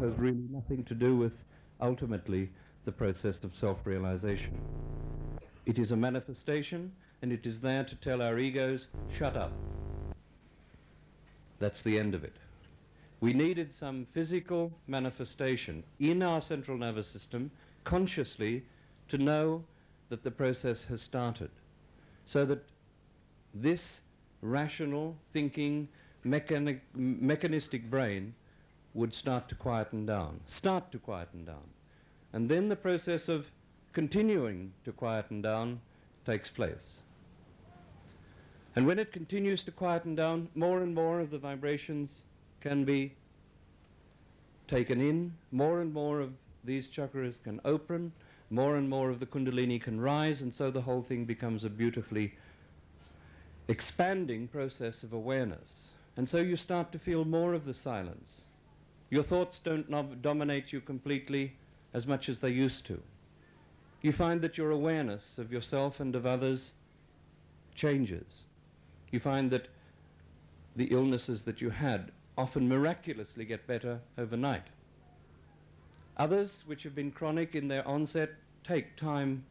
has really nothing to do with, ultimately, the process of self-realization. It is a manifestation, and it is there to tell our egos, shut up. That's the end of it. We needed some physical manifestation in our central nervous system, consciously, to know that the process has started, so that this rational, thinking, mechanistic brain would start to quieten down. And then the process of continuing to quieten down takes place. And when it continues to quieten down, more and more of the vibrations can be taken in, more and more of these chakras can open, more and more of the kundalini can rise, and so the whole thing becomes a beautifully expanding process of awareness. And so you start to feel more of the silence. Your thoughts don't dominate you completely as much as they used to. You find that your awareness of yourself and of others changes. You find that the illnesses that you had often miraculously get better overnight. Others, which have been chronic in their onset, take time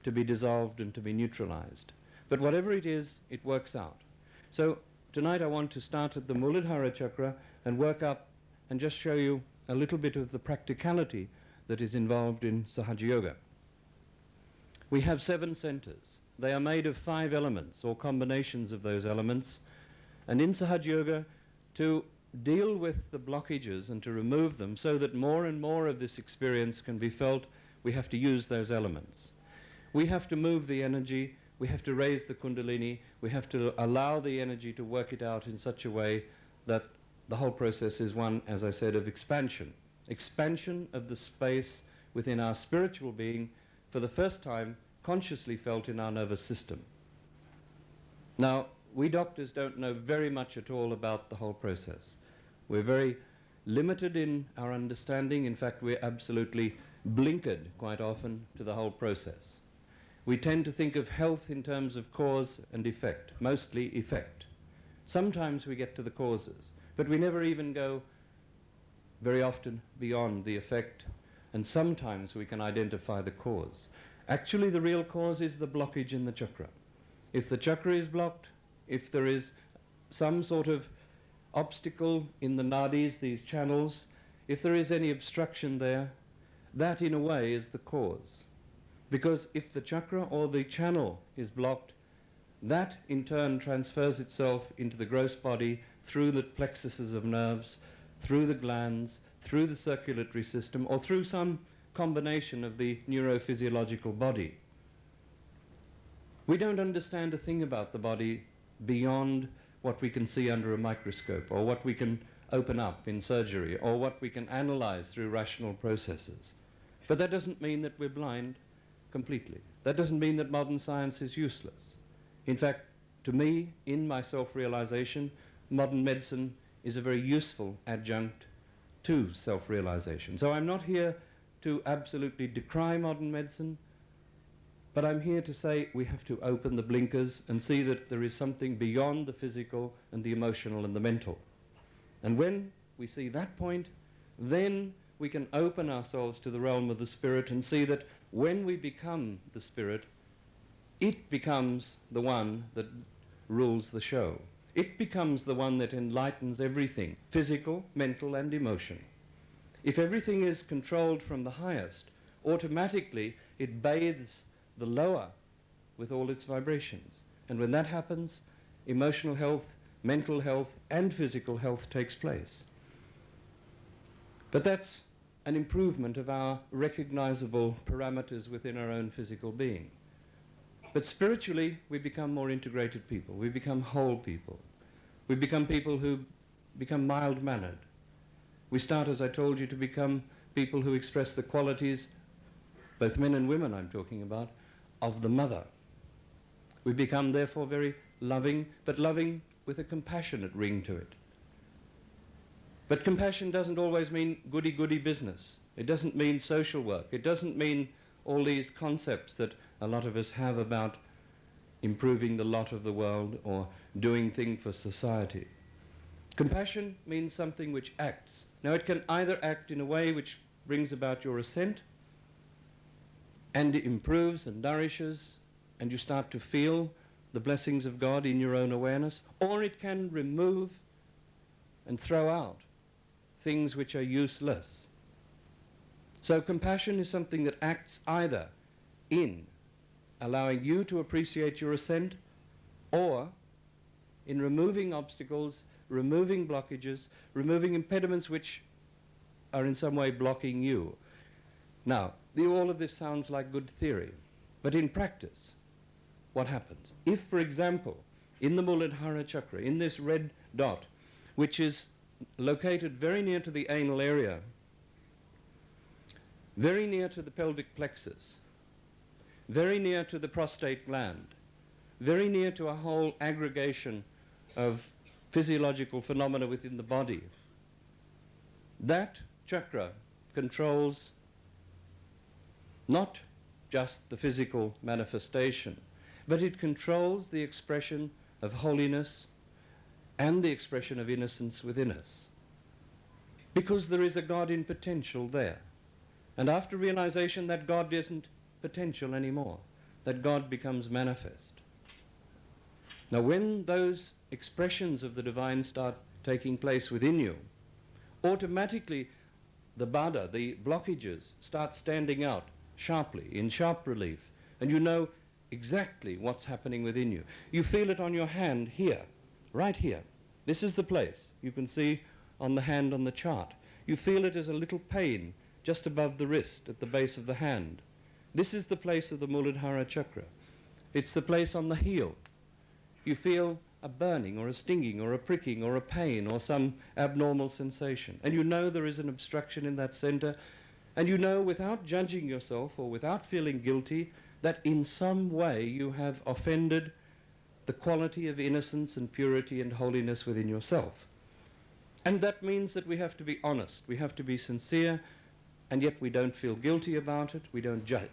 to be dissolved and to be neutralized. But whatever it is, it works out. So tonight I want to start at the Muladhara chakra and work up and just show you a little bit of the practicality that is involved in sahajayoga. We have 7 centers. They are made of 5 elements or combinations of those elements. And in sahajayoga, to deal with the blockages and to remove them so that more and more of this experience can be felt, we have to use those elements. We have to move the energy, we have to raise the kundalini, we have to allow the energy to work it out in such a way that the whole process is one, as I said, of expansion. Expansion of the space within our spiritual being, for the first time consciously felt in our nervous system. Now, we doctors don't know very much at all about the whole process. We're very limited in our understanding. In fact, we're absolutely blinkered quite often to the whole process. We tend to think of health in terms of cause and effect, mostly effect. Sometimes we get to the causes, but we never even go very often beyond the effect, and sometimes we can identify the cause. Actually, the real cause is the blockage in the chakra. If the chakra is blocked, if there is some sort of obstacle in the nadis, these channels, if there is any obstruction there, that in a way is the cause. Because if the chakra or the channel is blocked, that in turn transfers itself into the gross body through the plexuses of nerves, through the glands, through the circulatory system, or through some combination of the neurophysiological body. We don't understand a thing about the body beyond what we can see under a microscope, or what we can open up in surgery, or what we can analyze through rational processes. But that doesn't mean that we're blind completely. That doesn't mean that modern science is useless. In fact, to me, in my self-realization, modern medicine is a very useful adjunct to self-realization. So I'm not here to absolutely decry modern medicine, but I'm here to say we have to open the blinkers and see that there is something beyond the physical and the emotional and the mental. And when we see that point, then we can open ourselves to the realm of the spirit and see that when we become the spirit, it becomes the one that rules the show. It becomes the one that enlightens everything, physical, mental, and emotion. If everything is controlled from the highest, automatically it bathes the lower with all its vibrations. And when that happens, emotional health, mental health, and physical health takes place. But that's an improvement of our recognizable parameters within our own physical being. But spiritually, we become more integrated people. We become whole people. We become people who become mild-mannered. We start, as I told you, to become people who express the qualities, both men and women I'm talking about, of the mother. We become, therefore, very loving, but loving with a compassionate ring to it. But compassion doesn't always mean goody-goody business. It doesn't mean social work. It doesn't mean all these concepts that a lot of us have about improving the lot of the world or doing things for society. Compassion means something which acts. Now it can either act in a way which brings about your ascent and improves and nourishes, and you start to feel the blessings of God in your own awareness, or it can remove and throw out things which are useless. So compassion is something that acts either in allowing you to appreciate your ascent, or in removing obstacles, removing blockages, removing impediments which are in some way blocking you. Now, all of this sounds like good theory, but in practice, what happens? If, for example, in the Muladhara chakra, in this red dot, which is located very near to the anal area, very near to the pelvic plexus, very near to the prostate gland, very near to a whole aggregation of physiological phenomena within the body, that chakra controls not just the physical manifestation, but it controls the expression of holiness and the expression of innocence within us. Because there is a God in potential there. And after realization that God isn't potential anymore, that God becomes manifest. Now when those expressions of the divine start taking place within you, automatically the bada, the blockages, start standing out sharply, in sharp relief, and you know exactly what's happening within you. You feel it on your hand here, right here. This is the place. You can see on the hand on the chart. You feel it as a little pain just above the wrist at the base of the hand. This is the place of the Muladhara chakra. It's the place on the heel. You feel a burning or a stinging or a pricking or a pain or some abnormal sensation. And you know there is an obstruction in that center. And you know without judging yourself or without feeling guilty that in some way you have offended the quality of innocence and purity and holiness within yourself. And that means that we have to be honest, we have to be sincere, and yet we don't feel guilty about it, we don't judge,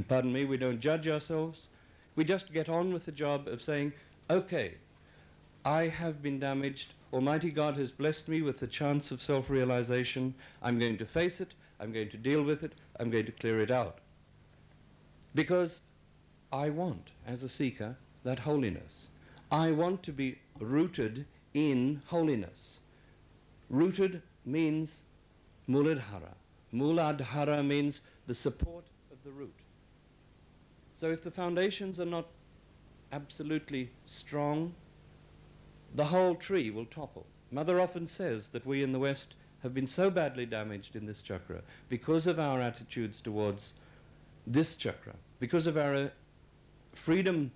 pardon me, we don't judge ourselves. We just get on with the job of saying, okay, I have been damaged, Almighty God has blessed me with the chance of self-realization, I'm going to face it, I'm going to deal with it, I'm going to clear it out. Because I want, as a seeker, that holiness. I want to be rooted in holiness. Rooted means Muladhara. Muladhara means the support of the root. So if the foundations are not absolutely strong, the whole tree will topple. Mother often says that we in the West have been so badly damaged in this chakra because of our attitudes towards this chakra, because of our freedom-loving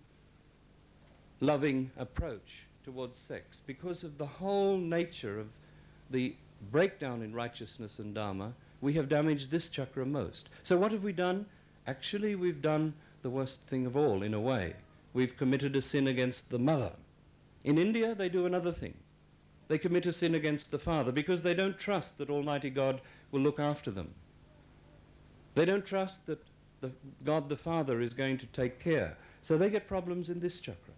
approach towards sex, because of the whole nature of the breakdown in righteousness and dharma, we have damaged this chakra most. So what have we done? Actually, we've done the worst thing of all, in a way. We've committed a sin against the mother. In India, they do another thing. They commit a sin against the father because they don't trust that Almighty God will look after them. They don't trust that God the Father is going to take care. So they get problems in this chakra.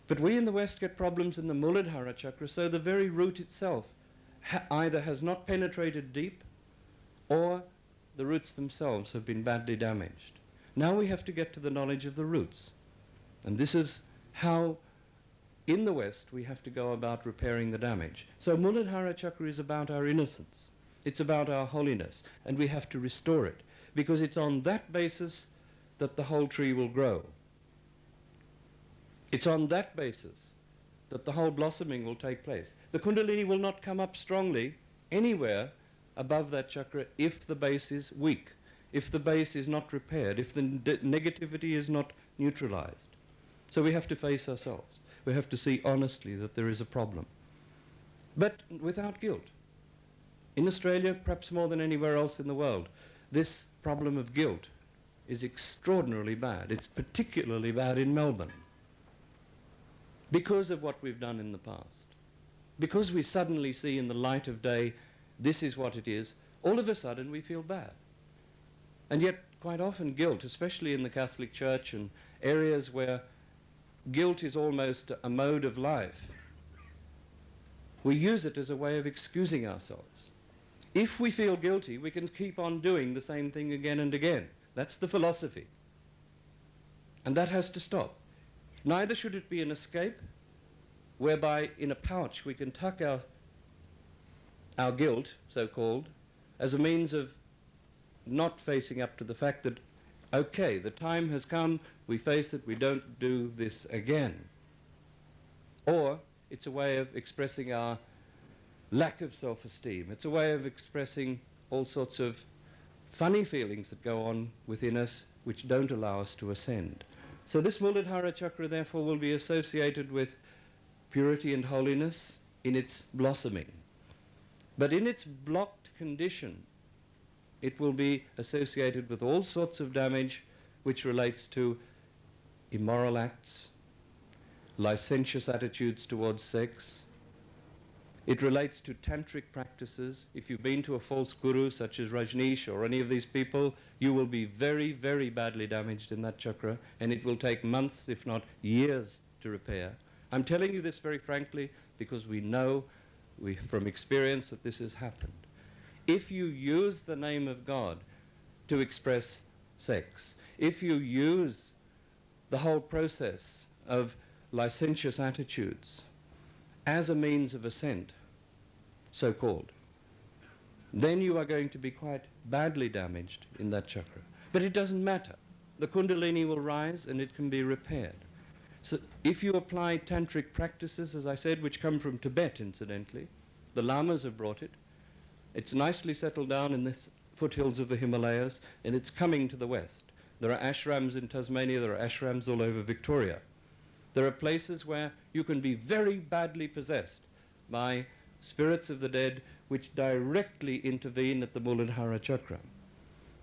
But we in the West get problems in the Muladhara chakra, so the very root itself either has not penetrated deep or the roots themselves have been badly damaged. Now we have to get to the knowledge of the roots. And this is how, in the West, we have to go about repairing the damage. So Muladhara chakra is about our innocence. It's about our holiness. And we have to restore it, because it's on that basis that the whole tree will grow. It's on that basis that the whole blossoming will take place. The Kundalini will not come up strongly anywhere above that chakra if the base is weak, if the base is not repaired, if the negativity is not neutralized. So we have to face ourselves. We have to see honestly that there is a problem, but without guilt. In Australia, perhaps more than anywhere else in the world, this problem of guilt is extraordinarily bad. It's particularly bad in Melbourne because of what we've done in the past. Because we suddenly see in the light of day, this is what it is, all of a sudden we feel bad. And yet, quite often guilt, especially in the Catholic Church and areas where guilt is almost a mode of life, We use it as a way of excusing ourselves. If we feel guilty, we can keep on doing the same thing again and again. That's the philosophy. And that has to stop. Neither should it be an escape, whereby in a pouch we can tuck our guilt, so-called, as a means of not facing up to the fact that, okay, the time has come, we face it, we don't do this again. Or it's a way of expressing our lack of self-esteem. It's a way of expressing all sorts of funny feelings that go on within us which don't allow us to ascend. So this Muladhara chakra, therefore, will be associated with purity and holiness in its blossoming. But in its blocked condition, it will be associated with all sorts of damage which relates to immoral acts, licentious attitudes towards sex. It relates to tantric practices. If you've been to a false guru such as Rajneesh or any of these people, you will be very, very badly damaged in that chakra, and it will take months, if not years, to repair. I'm telling you this very frankly because we know from experience that this has happened. If you use the name of God to express sex, if you use the whole process of licentious attitudes as a means of ascent, so-called, then you are going to be quite badly damaged in that chakra. But it doesn't matter. The Kundalini will rise and it can be repaired. So if you apply tantric practices, as I said, which come from Tibet, incidentally, the lamas have brought it. It's nicely settled down in the foothills of the Himalayas, and it's coming to the west. There are ashrams in Tasmania, there are ashrams all over Victoria. There are places where you can be very badly possessed by spirits of the dead which directly intervene at the Muladhara chakra.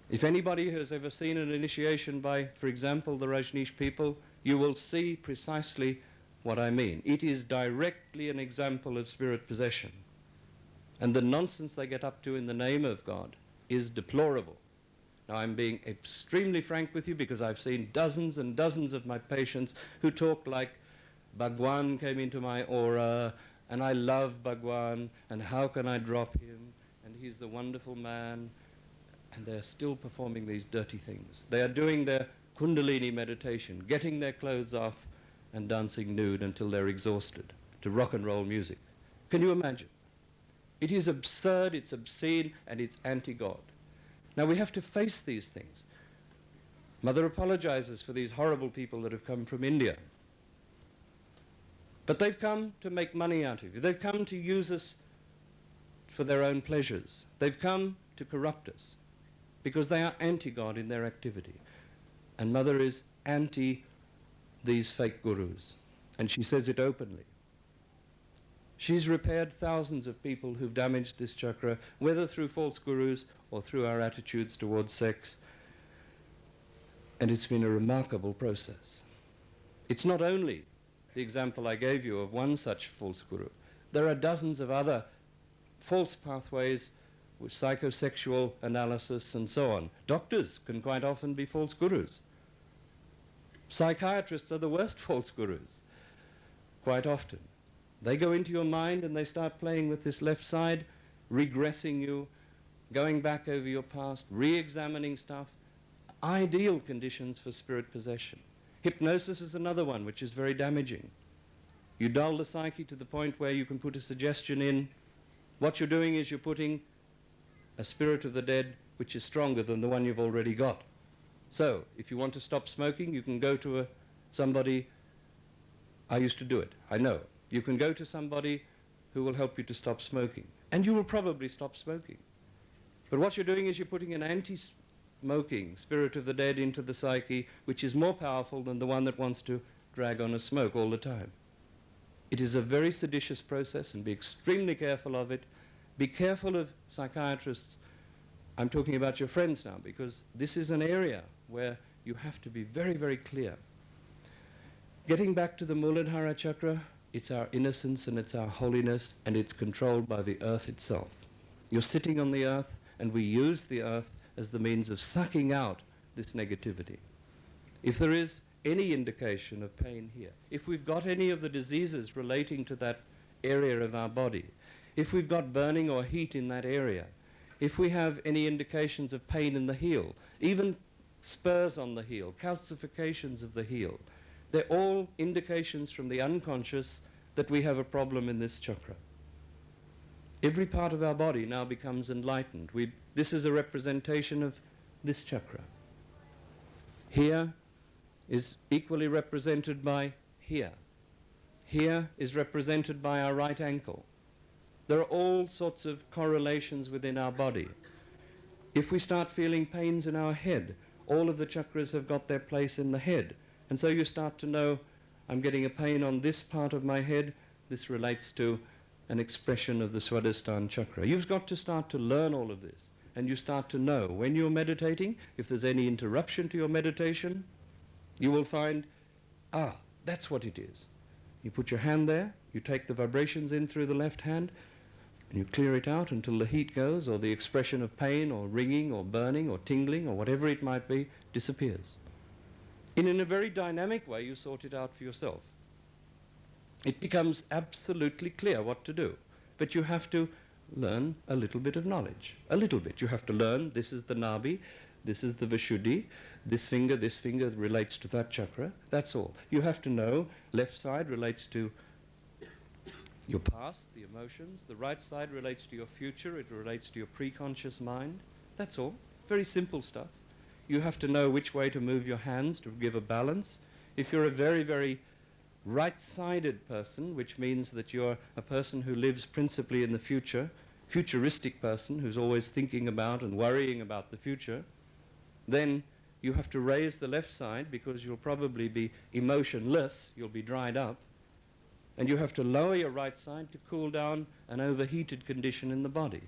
If anybody has ever seen an initiation by, for example, the Rajneesh people, you will see precisely what I mean. It is directly an example of spirit possession. And the nonsense they get up to in the name of God is deplorable. Now, I'm being extremely frank with you because I've seen dozens and dozens of my patients who talk like Bhagwan came into my aura, and I love Bhagwan, and how can I drop him, and he's the wonderful man, and they're still performing these dirty things. They are doing their Kundalini meditation, getting their clothes off and dancing nude until they're exhausted to rock and roll music. Can you imagine? It is absurd, it's obscene, and it's anti-God. Now we have to face these things. Mother apologizes for these horrible people that have come from India. But they've come to make money out of you. They've come to use us for their own pleasures. They've come to corrupt us because they are anti-God in their activity. And Mother is anti these fake gurus. And she says it openly. She's repaired thousands of people who've damaged this chakra, whether through false gurus or through our attitudes towards sex. And it's been a remarkable process. It's not only the example I gave you of one such false guru. There are dozens of other false pathways with psychosexual analysis and so on. Doctors can quite often be false gurus. Psychiatrists are the worst false gurus, quite often. They go into your mind and they start playing with this left side, regressing you, going back over your past, re-examining stuff. Ideal conditions for spirit possession. Hypnosis is another one which is very damaging. You dull the psyche to the point where you can put a suggestion in. What you're doing is you're putting a spirit of the dead which is stronger than the one you've already got. So, if you want to stop smoking, you can go to somebody. I used to do it, I know. You can go to somebody who will help you to stop smoking. And you will probably stop smoking. But what you're doing is you're putting an anti-smoking spirit of the dead into the psyche, which is more powerful than the one that wants to drag on a smoke all the time. It is a very seditious process, and be extremely careful of it. Be careful of psychiatrists. I'm talking about your friends now, because this is an area where you have to be very, very clear. Getting back to the Muladhara chakra, it's our innocence and it's our holiness, and it's controlled by the earth itself. You're sitting on the earth, and we use the earth as the means of sucking out this negativity. If there is any indication of pain here, if we've got any of the diseases relating to that area of our body, if we've got burning or heat in that area, if we have any indications of pain in the heel, even spurs on the heel, calcifications of the heel, they're all indications from the unconscious that we have a problem in this chakra. Every part of our body now becomes enlightened. This is a representation of this chakra. Here is equally represented by here. Here is represented by our right ankle. There are all sorts of correlations within our body. If we start feeling pains in our head, all of the chakras have got their place in the head. And so you start to know, I'm getting a pain on this part of my head. This relates to an expression of the Swadhisthana chakra. You've got to start to learn all of this. And you start to know when you're meditating, if there's any interruption to your meditation, you will find, that's what it is. You put your hand there, you take the vibrations in through the left hand, and you clear it out until the heat goes, or the expression of pain, or ringing, or burning, or tingling, or whatever it might be, disappears. And in a very dynamic way, you sort it out for yourself. It becomes absolutely clear what to do. But you have to learn a little bit of knowledge. A little bit. You have to learn, this is the Nabi, this is the Vishuddhi, this finger relates to that chakra. That's all. You have to know, left side relates to your past, the emotions. The right side relates to your future. It relates to your preconscious mind. That's all. Very simple stuff. You have to know which way to move your hands to give a balance. If you're a very, very right-sided person, which means that you're a person who lives principally in the future, futuristic person who's always thinking about and worrying about the future, then you have to raise the left side because you'll probably be emotionless, you'll be dried up, and you have to lower your right side to cool down an overheated condition in the body.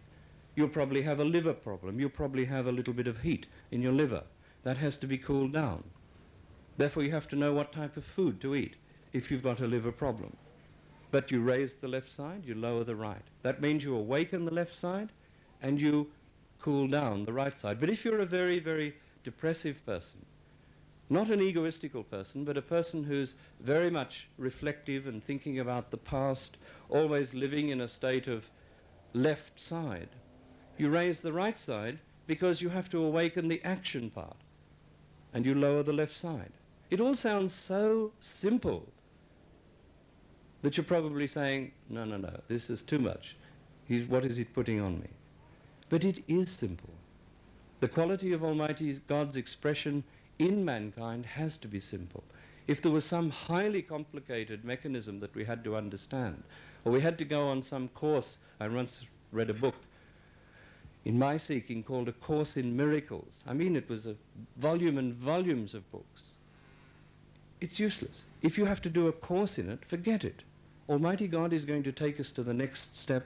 You'll probably have a liver problem. You'll probably have a little bit of heat in your liver. That has to be cooled down. Therefore, you have to know what type of food to eat if you've got a liver problem. But you raise the left side, you lower the right. That means you awaken the left side and you cool down the right side. But if you're a very, very depressive person, not an egoistical person, but a person who's very much reflective and thinking about the past, always living in a state of left side, you raise the right side because you have to awaken the action part, and you lower the left side. It all sounds so simple that you're probably saying, no, this is too much. What is he putting on me? But it is simple. The quality of Almighty God's expression in mankind has to be simple. If there was some highly complicated mechanism that we had to understand, or we had to go on some course, I once read a book in my seeking called A Course in Miracles. I mean, it was a volume and volumes of books. It's useless. If you have to do a course in it, forget it. Almighty God is going to take us to the next step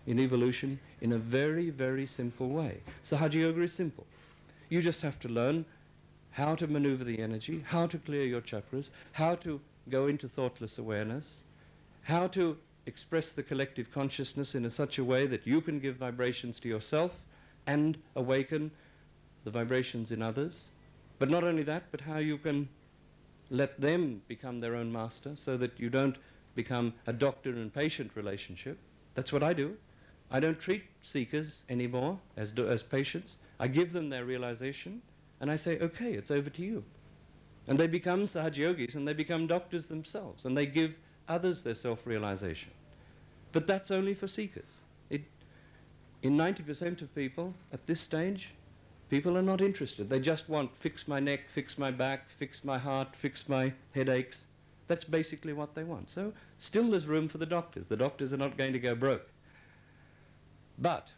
in evolution in a very, very simple way. Sahajayogi is simple. You just have to learn how to maneuver the energy, how to clear your chakras, how to go into thoughtless awareness, how to express the collective consciousness in such a way that you can give vibrations to yourself and awaken the vibrations in others. But not only that, but how you can let them become their own master so that you don't become a doctor and patient relationship. That's what I do. I don't treat seekers anymore as patients. I give them their realization and I say, okay, it's over to you. And they become sahajayogis and they become doctors themselves and they give others their self-realization. But that's only for seekers. In 90% of people at this stage, people are not interested. They just want fix my neck, fix my back, fix my heart, fix my headaches. That's basically what they want. So still there's room for the doctors. The doctors are not going to go broke. But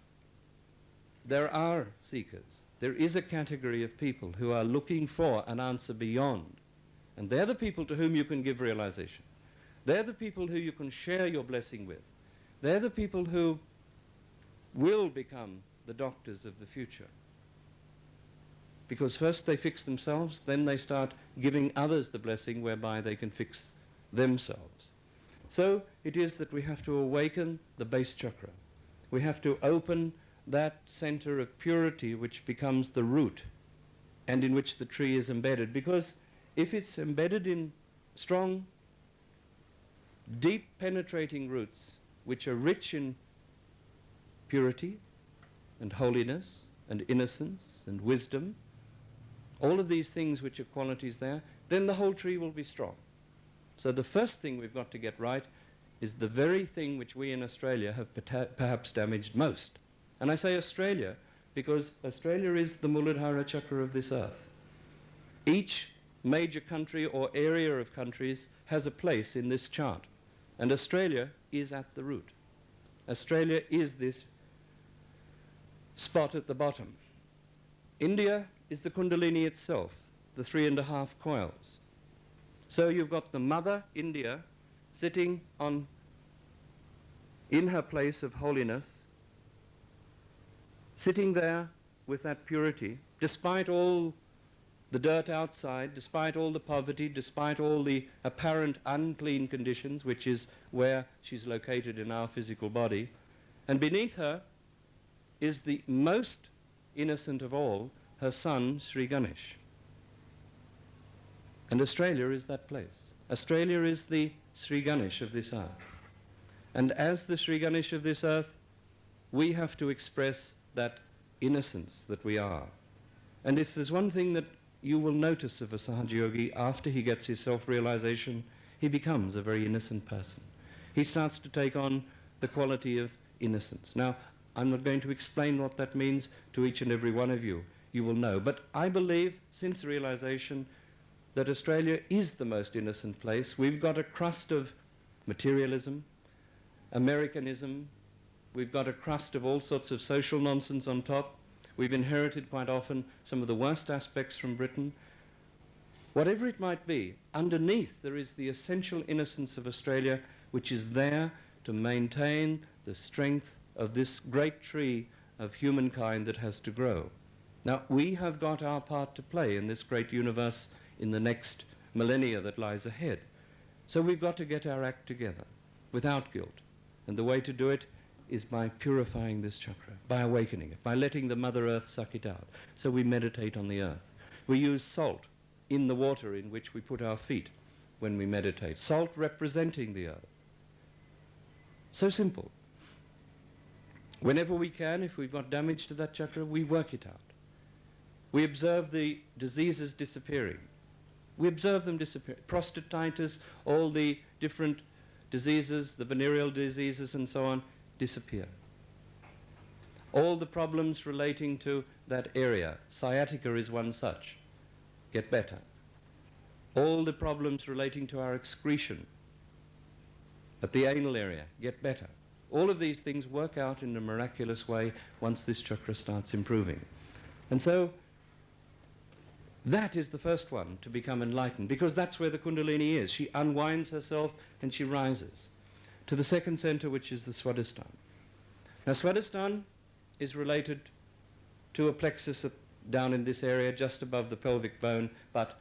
there are seekers. There is a category of people who are looking for an answer beyond. And they're the people to whom you can give realization. They're the people who you can share your blessing with. They're the people who will become the doctors of the future. Because first they fix themselves, then they start giving others the blessing whereby they can fix themselves. So it is that we have to awaken the base chakra. We have to open that center of purity which becomes the root and in which the tree is embedded. Because if it's embedded in strong, deep penetrating roots, which are rich in purity and holiness and innocence and wisdom, all of these things which are qualities there, then the whole tree will be strong. So the first thing we've got to get right is the very thing which we in Australia have perhaps damaged most. And I say Australia because Australia is the Muladhara chakra of this earth. Each major country or area of countries has a place in this chart. And Australia is at the root. Australia is this spot at the bottom. India is the Kundalini itself, the 3.5 coils. So you've got the mother, India, sitting in her place of holiness, sitting there with that purity, despite all the dirt outside, despite all the poverty, despite all the apparent unclean conditions, which is where she's located in our physical body. And beneath her is the most innocent of all, her son, Shri Ganesh. And Australia is that place. Australia is the Shri Ganesh of this earth. And as the Shri Ganesh of this earth, we have to express that innocence that we are. And if there's one thing that you will notice of a sahajayogi after he gets his self-realization, he becomes a very innocent person. He starts to take on the quality of innocence. Now, I'm not going to explain what that means to each and every one of you. You will know. But I believe, since realization, that Australia is the most innocent place. We've got a crust of materialism, Americanism. We've got a crust of all sorts of social nonsense on top. We've inherited quite often some of the worst aspects from Britain. Whatever it might be, underneath there is the essential innocence of Australia, which is there to maintain the strength of this great tree of humankind that has to grow. Now, we have got our part to play in this great universe in the next millennia that lies ahead. So we've got to get our act together without guilt. And the way to do it is by purifying this chakra, by awakening it, by letting the Mother Earth suck it out. So we meditate on the earth. We use salt in the water in which we put our feet when we meditate. Salt representing the earth. So simple. Whenever we can, if we've got damage to that chakra, we work it out. We observe the diseases disappearing. We observe them disappear. Prostatitis, all the different diseases, the venereal diseases and so on, disappear. All the problems relating to that area, sciatica is one such, get better. All the problems relating to our excretion at the anal area, get better. All of these things work out in a miraculous way once this chakra starts improving. And so that is the first one to become enlightened, because that's where the Kundalini is. She unwinds herself and she rises to the second center, which is the Swadhisthana. Now, Swadhisthana is related to a plexus down in this area, just above the pelvic bone, but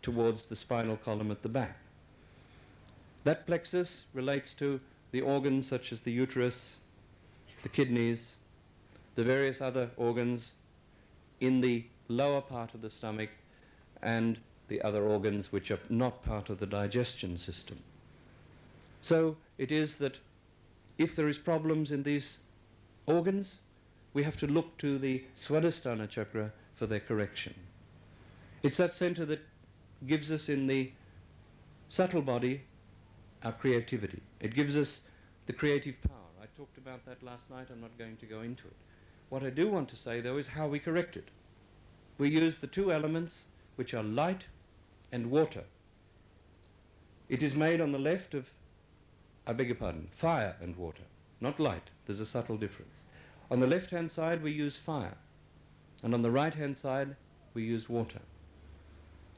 towards the spinal column at the back. That plexus relates to the organs such as the uterus, the kidneys, the various other organs in the lower part of the stomach, and the other organs which are not part of the digestion system. So it is that if there is problems in these organs, we have to look to the Swadhisthana chakra for their correction. It's that center that gives us in the subtle body our creativity. It gives us the creative power. I talked about that last night. I'm not going to go into it. What I do want to say, though, is how we correct it. We use the two elements, which are light and water. It is made on the left of, I beg your pardon, fire and water, not light. There's a subtle difference. On the left-hand side, we use fire, and on the right-hand side, we use water.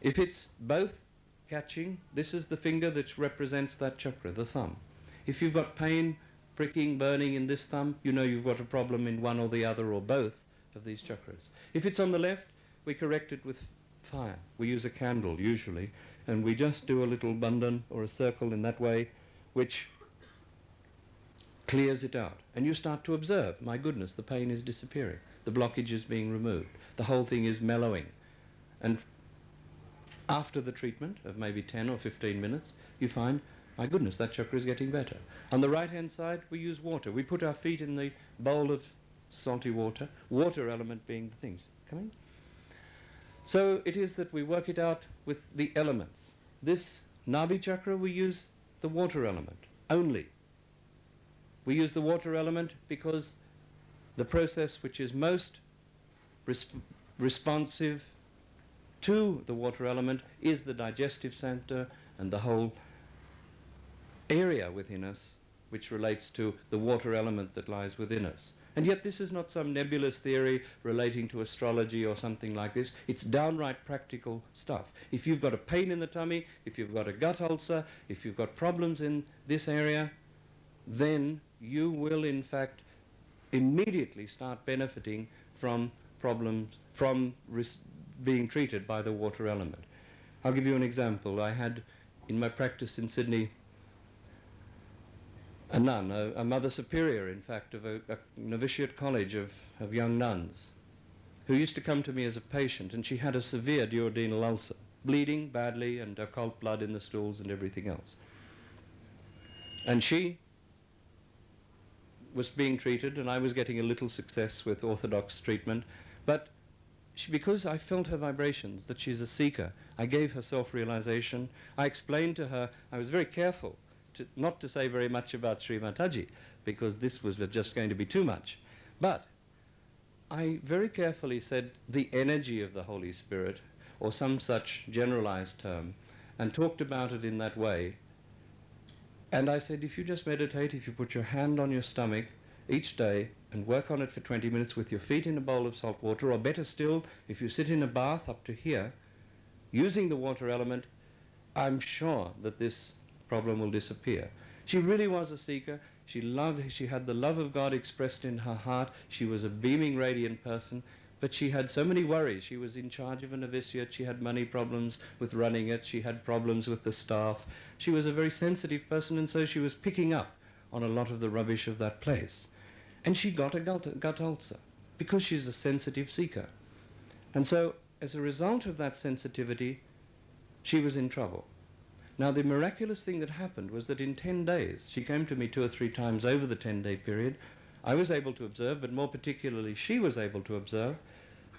If it's both catching, this is the finger that represents that chakra, the thumb. If you've got pain, pricking, burning in this thumb, you know you've got a problem in one or the other or both of these chakras. If it's on the left, we correct it with fire. We use a candle usually, and we just do a little bandhan or a circle in that way, which clears it out. And you start to observe, my goodness, the pain is disappearing. The blockage is being removed. The whole thing is mellowing. And after the treatment of maybe 10 or 15 minutes, you find My goodness, that chakra is getting better. On the right-hand side, we use water. We put our feet in the bowl of salty water, water element being the things. Coming? So it is that we work it out with the elements. This Nabi chakra, we use the water element only. We use the water element because the process which is most responsive to the water element is the digestive center and the whole area within us which relates to the water element that lies within us. And yet this is not some nebulous theory relating to astrology or something like this. It's downright practical stuff. If you've got a pain in the tummy, if you've got a gut ulcer, if you've got problems in this area, then you will in fact immediately start benefiting from problems, from being treated by the water element. I'll give you an example. I had in my practice in Sydney a nun, a mother superior, in fact, of a novitiate college of young nuns, who used to come to me as a patient, and she had a severe duodenal ulcer, bleeding badly and occult blood in the stools and everything else. And she was being treated, and I was getting a little success with orthodox treatment, but because I felt her vibrations, that she's a seeker, I gave her self-realization. I explained to her, I was very careful not to say very much about Shri Mataji, because this was just going to be too much. But I very carefully said the energy of the Holy Spirit, or some such generalized term, and talked about it in that way. And I said, if you just meditate, if you put your hand on your stomach each day and work on it for 20 minutes with your feet in a bowl of salt water, or better still, if you sit in a bath up to here, using the water element, I'm sure that this problem will disappear. She really was a seeker. She had the love of God expressed in her heart. She was a beaming, radiant person, but she had so many worries. She was in charge of a novitiate. She had money problems with running it. She had problems with the staff. She was a very sensitive person, and so she was picking up on a lot of the rubbish of that place. And she got a gut ulcer because she's a sensitive seeker. And so, as a result of that sensitivity, she was in trouble. Now, the miraculous thing that happened was that in 10 days, she came to me 2 or 3 times over the 10-day period, I was able to observe, but more particularly she was able to observe,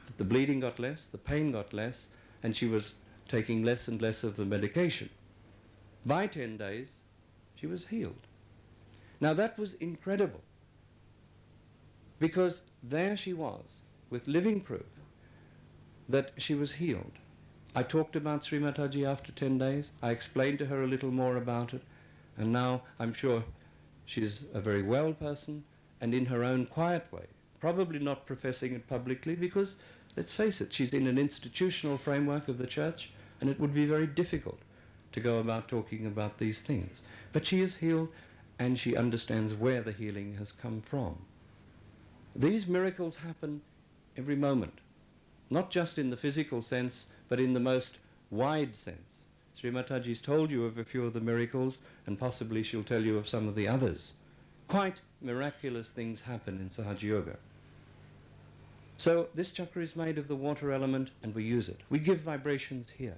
that the bleeding got less, the pain got less, and she was taking less and less of the medication. By 10 days, she was healed. Now, that was incredible, because there she was, with living proof that she was healed. I talked about Sri Mataji after 10 days. I explained to her a little more about it. And now I'm sure she's a very well person, and in her own quiet way, probably not professing it publicly, because, let's face it, she's in an institutional framework of the church, and it would be very difficult to go about talking about these things. But she is healed, and she understands where the healing has come from. These miracles happen every moment, not just in the physical sense, but in the most wide sense. Sri Mataji's told you of a few of the miracles, and possibly she'll tell you of some of the others. Quite miraculous things happen in sahajayoga. So this chakra is made of the water element, and we use it. We give vibrations here.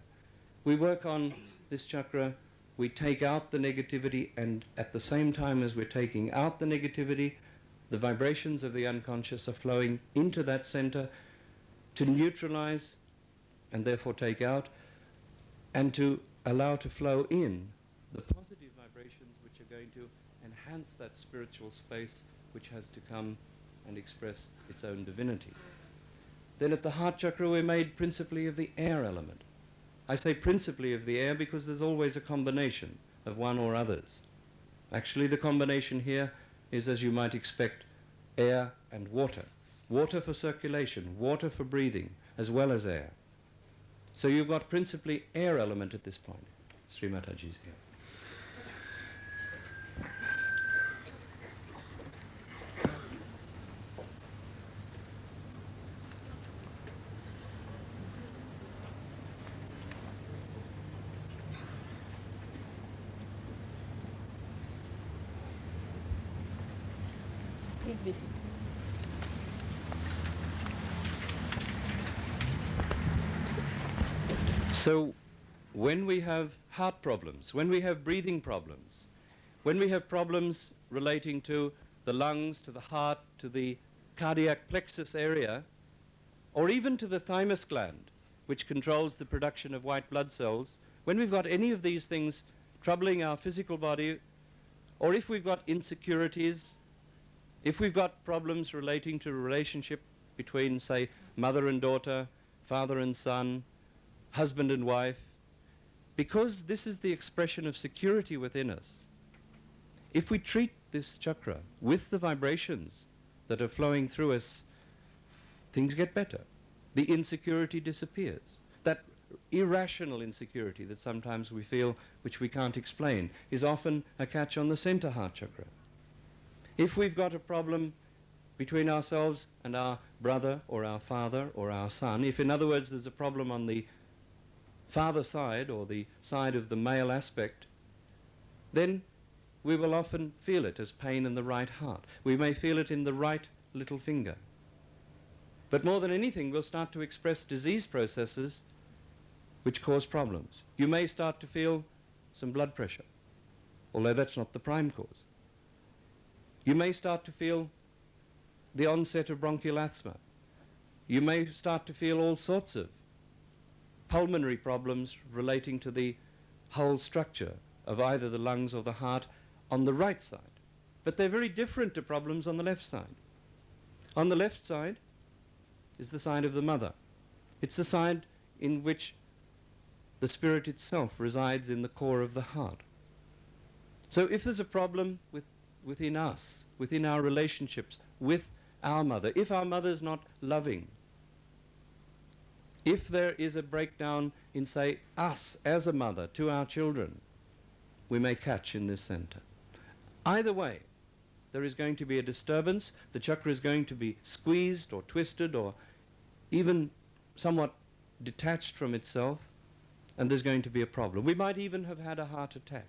We work on this chakra, we take out the negativity, and at the same time as we're taking out the negativity, the vibrations of the unconscious are flowing into that center to neutralize and therefore take out, and to allow to flow in the positive vibrations which are going to enhance that spiritual space which has to come and express its own divinity. Then at the heart chakra we're made principally of the air element. I say principally of the air because there's always a combination of one or others. Actually the combination here is, as you might expect, air and water. Water for circulation, water for breathing, as well as air. So you've got principally air element at this point. Sri Mataji's here. Please be seated. So when we have heart problems, when we have breathing problems, when we have problems relating to the lungs, to the heart, to the cardiac plexus area, or even to the thymus gland, which controls the production of white blood cells, when we've got any of these things troubling our physical body, or if we've got insecurities, if we've got problems relating to a relationship between, say, mother and daughter, father and son, husband and wife, because this is the expression of security within us, if we treat this chakra with the vibrations that are flowing through us, things get better. The insecurity disappears. That irrational insecurity that sometimes we feel, which we can't explain, is often a catch on the center heart chakra. If we've got a problem between ourselves and our brother or our father or our son, if in other words there's a problem on the father side or the side of the male aspect, then we will often feel it as pain in the right heart. We may feel it in the right little finger. But more than anything, we'll start to express disease processes which cause problems. You may start to feel some blood pressure, although that's not the prime cause. You may start to feel the onset of bronchial asthma. You may start to feel all sorts of pulmonary problems relating to the whole structure of either the lungs or the heart on the right side. But they're very different to problems on the left side. On the left side is the side of the mother. It's the side in which the spirit itself resides in the core of the heart. So if there's a problem within us, within our relationships with our mother, if our mother's not loving, if there is a breakdown in, say, us as a mother to our children, we may catch in this center. Either way, there is going to be a disturbance. The chakra is going to be squeezed or twisted or even somewhat detached from itself, and there's going to be a problem. We might even have had a heart attack.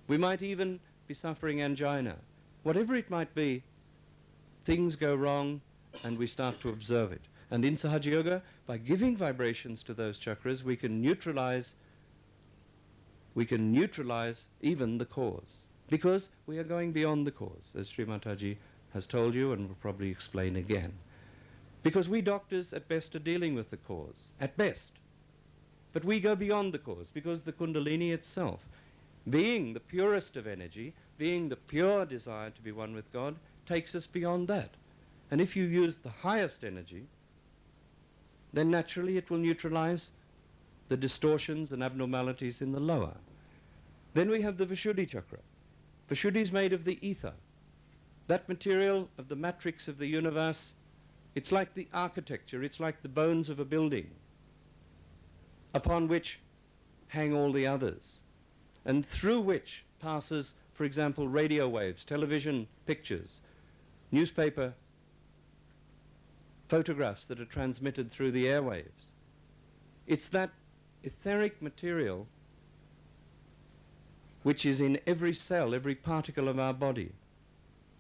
We might even be suffering angina. Whatever it might be, things go wrong and we start to observe it. And in Sahaja Yoga, by giving vibrations to those chakras, we can neutralize even the cause. Because we are going beyond the cause, as Shri Mataji has told you and will probably explain again. Because we doctors at best are dealing with the cause, at best. But we go beyond the cause, because the Kundalini itself, being the purest of energy, being the pure desire to be one with God, takes us beyond that. And if you use the highest energy, then naturally it will neutralize the distortions and abnormalities in the lower. Then we have the Vishuddhi chakra. Vishuddhi is made of the ether. That material of the matrix of the universe, it's like the architecture, it's like the bones of a building upon which hang all the others, and through which passes, for example, radio waves, television pictures, newspaper photographs that are transmitted through the airwaves. It's that etheric material which is in every cell, every particle of our body,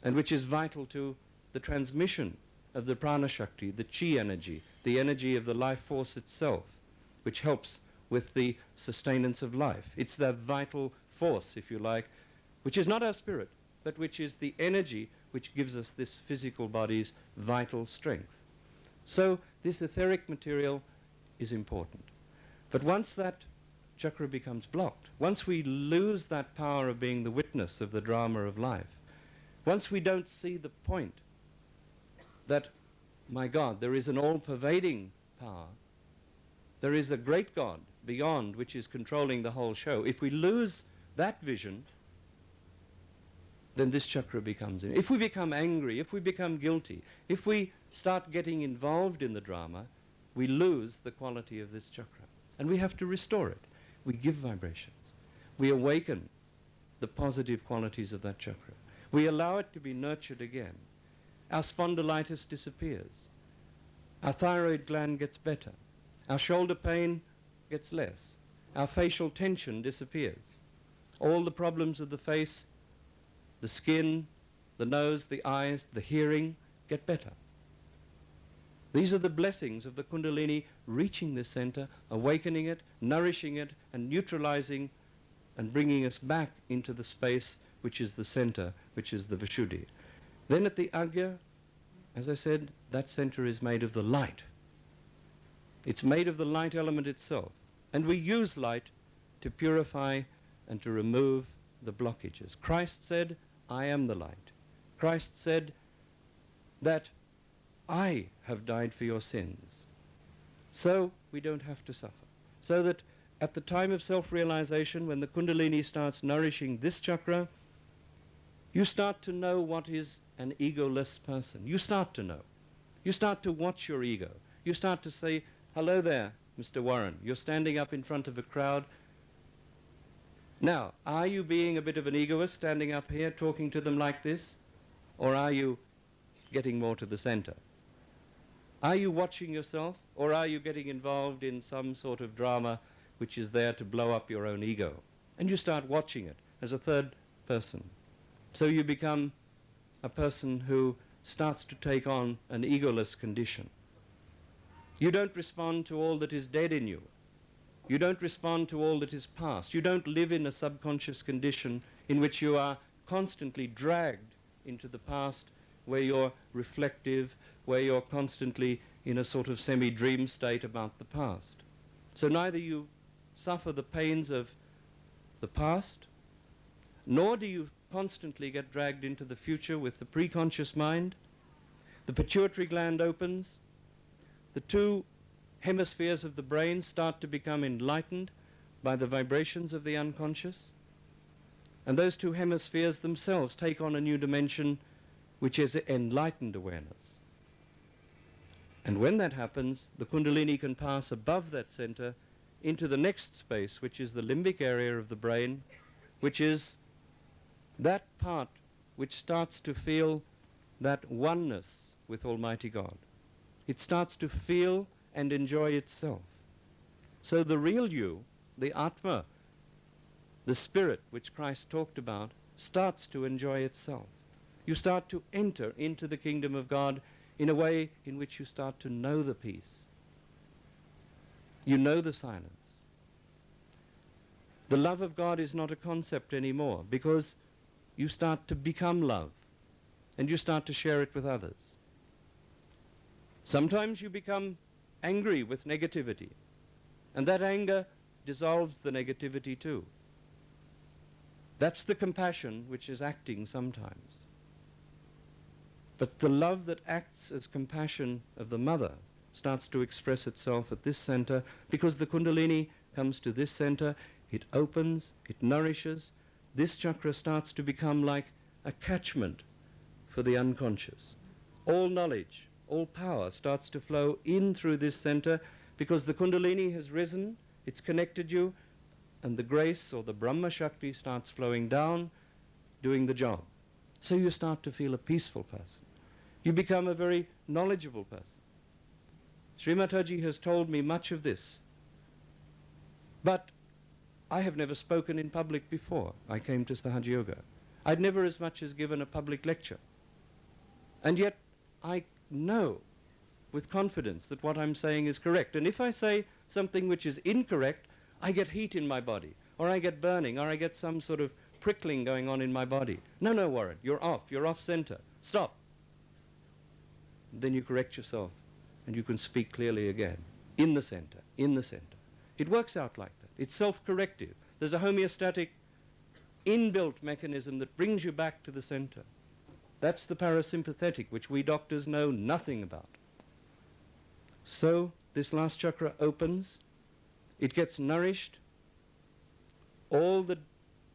and which is vital to the transmission of the prana shakti, the chi energy, the energy of the life force itself, which helps with the sustenance of life. It's the vital force, if you like, which is not our spirit, but which is the energy which gives us this physical body's vital strength. So this etheric material is important. But once that chakra becomes blocked, once we lose that power of being the witness of the drama of life, once we don't see the point that, my God, there is an all-pervading power, there is a great God beyond which is controlling the whole show. If we lose that vision, then this chakra becomes in. If we become angry, if we become guilty, if we start getting involved in the drama, we lose the quality of this chakra. And we have to restore it. We give vibrations. We awaken the positive qualities of that chakra. We allow it to be nurtured again. Our spondylitis disappears. Our thyroid gland gets better. Our shoulder pain gets less. Our facial tension disappears. All the problems of the face, the skin, the nose, the eyes, the hearing get better. These are the blessings of the Kundalini reaching this center, awakening it, nourishing it, and neutralizing and bringing us back into the space which is the center, which is the Vishuddhi. Then at the Agya, as I said, that center is made of the light. It's made of the light element itself. And we use light to purify and to remove the blockages. Christ said, I am the light. Christ said that I have died for your sins. So we don't have to suffer. So that at the time of self-realization, when the Kundalini starts nourishing this chakra, you start to know what is an egoless person. You start to know. You start to watch your ego. You start to say, hello there, Mr. Warren. You're standing up in front of a crowd. Now, are you being a bit of an egoist, standing up here, talking to them like this? Or are you getting more to the center? Are you watching yourself, or are you getting involved in some sort of drama which is there to blow up your own ego? And you start watching it as a third person. So you become a person who starts to take on an egoless condition. You don't respond to all that is dead in you. You don't respond to all that is past. You don't live in a subconscious condition in which you are constantly dragged into the past, where you're reflective, where you're constantly in a sort of semi-dream state about the past. So neither you suffer the pains of the past, nor do you constantly get dragged into the future with the preconscious mind. The pituitary gland opens. The two hemispheres of the brain start to become enlightened by the vibrations of the unconscious. And those two hemispheres themselves take on a new dimension, which is enlightened awareness. And when that happens, the Kundalini can pass above that center into the next space, which is the limbic area of the brain, which is that part which starts to feel that oneness with Almighty God. It starts to feel and enjoy itself. So the real you, the Atma, the spirit which Christ talked about, starts to enjoy itself. You start to enter into the kingdom of God in a way in which you start to know the peace. You know the silence. The love of God is not a concept anymore, because you start to become love, and you start to share it with others. Sometimes you become angry with negativity, and that anger dissolves the negativity too. That's the compassion which is acting sometimes. But the love that acts as compassion of the mother starts to express itself at this center, because the Kundalini comes to this center, it opens, it nourishes. This chakra starts to become like a catchment for the unconscious. All knowledge, all power starts to flow in through this center, because the Kundalini has risen, it's connected you, and the grace or the Brahma Shakti starts flowing down, doing the job. So you start to feel a peaceful person. You become a very knowledgeable person. Shri Mataji has told me much of this, but I have never spoken in public before I came to Sahajayoga. I'd never as much as given a public lecture. And yet I know with confidence that what I'm saying is correct. And if I say something which is incorrect, I get heat in my body, or I get burning, or I get some sort of prickling going on in my body. No, no, Warren, you're off center. Stop. Then you correct yourself, and you can speak clearly again. In the center, in the center. It works out like that. It's self-corrective. There's a homeostatic inbuilt mechanism that brings you back to the center. That's the parasympathetic, which we doctors know nothing about. So this last chakra opens, it gets nourished, all the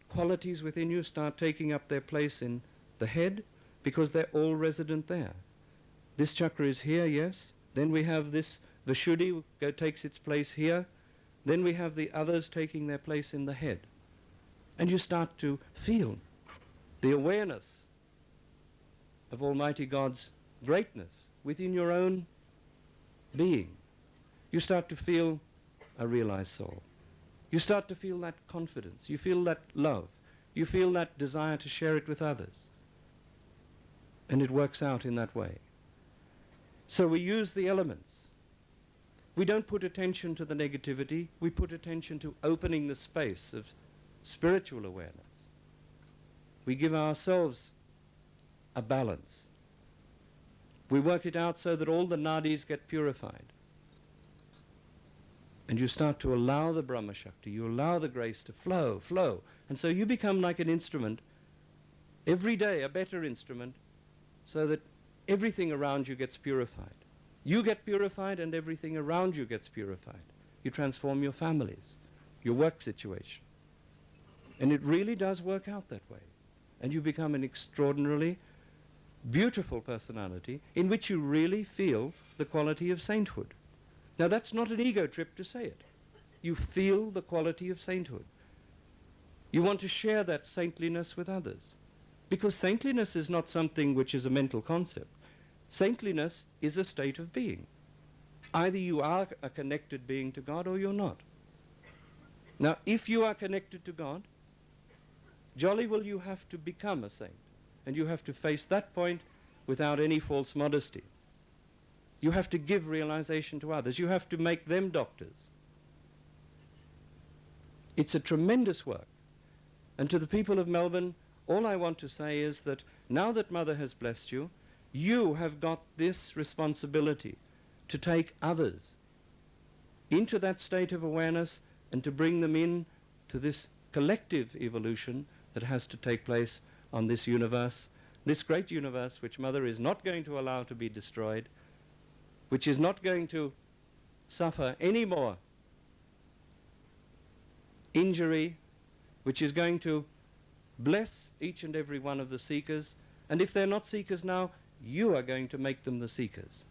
qualities within you start taking up their place in the head, because they're all resident there. This chakra is here, yes. Then we have this Vishuddhi takes its place here. Then we have the others taking their place in the head. And you start to feel the awareness of Almighty God's greatness within your own being. You start to feel a realized soul. You start to feel that confidence. You feel that love. You feel that desire to share it with others. And it works out in that way. So we use the elements. We don't put attention to the negativity, we put attention to opening the space of spiritual awareness. We give ourselves a balance. We work it out so that all the nadis get purified. And you start to allow the Brahma Shakti, you allow the grace to flow, flow. And so you become like an instrument, every day a better instrument, so that everything around you gets purified. You get purified and everything around you gets purified. You transform your families, your work situation. And it really does work out that way. And you become an extraordinarily beautiful personality in which you really feel the quality of sainthood. Now that's not an ego trip to say it. You feel the quality of sainthood. You want to share that saintliness with others. Because saintliness is not something which is a mental concept. Saintliness is a state of being. Either you are a connected being to God or you're not. Now, if you are connected to God, jolly well you have to become a saint. And you have to face that point without any false modesty. You have to give realization to others. You have to make them doctors. It's a tremendous work. And to the people of Melbourne, all I want to say is that now that Mother has blessed you, you have got this responsibility to take others into that state of awareness and to bring them in to this collective evolution that has to take place on this universe, this great universe which Mother is not going to allow to be destroyed, which is not going to suffer any more injury, which is going to bless each and every one of the seekers. And if they're not seekers now, you are going to make them the seekers.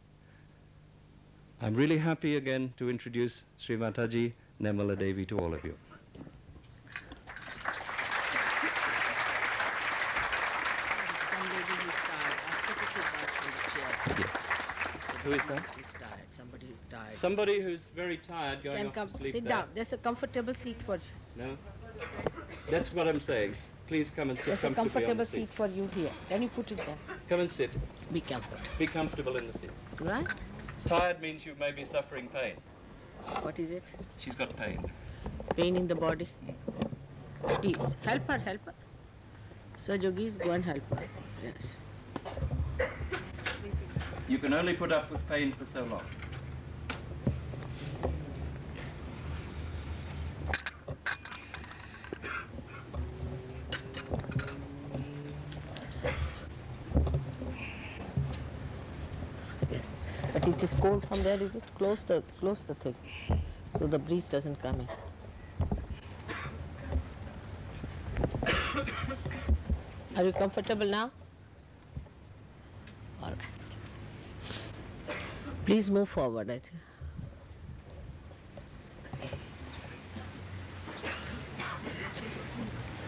I'm really happy again to introduce Shri Mataji Nirmala Devi to all of you. Yes. Who is that? Who's tired? Somebody who's tired. Somebody who's very tired going off to sleep sit there. down. There's a comfortable seat for you. No? That's what I'm saying. Please come and sit There's a comfortably on the comfortable seat. seat for you here. Can you put it there? Come and sit. Be comfortable. Be comfortable in the seat. Right? Tired means you may be suffering pain. What is it? She's got pain. Pain in the body. Please, help her, help her. Sahajogis, go and help her. Yes. You can only put up with pain for so long. Yes. But it is cold from there, is it? Close the thing so the breeze doesn't come in. Are you comfortable now? All right. Please move forward. I think.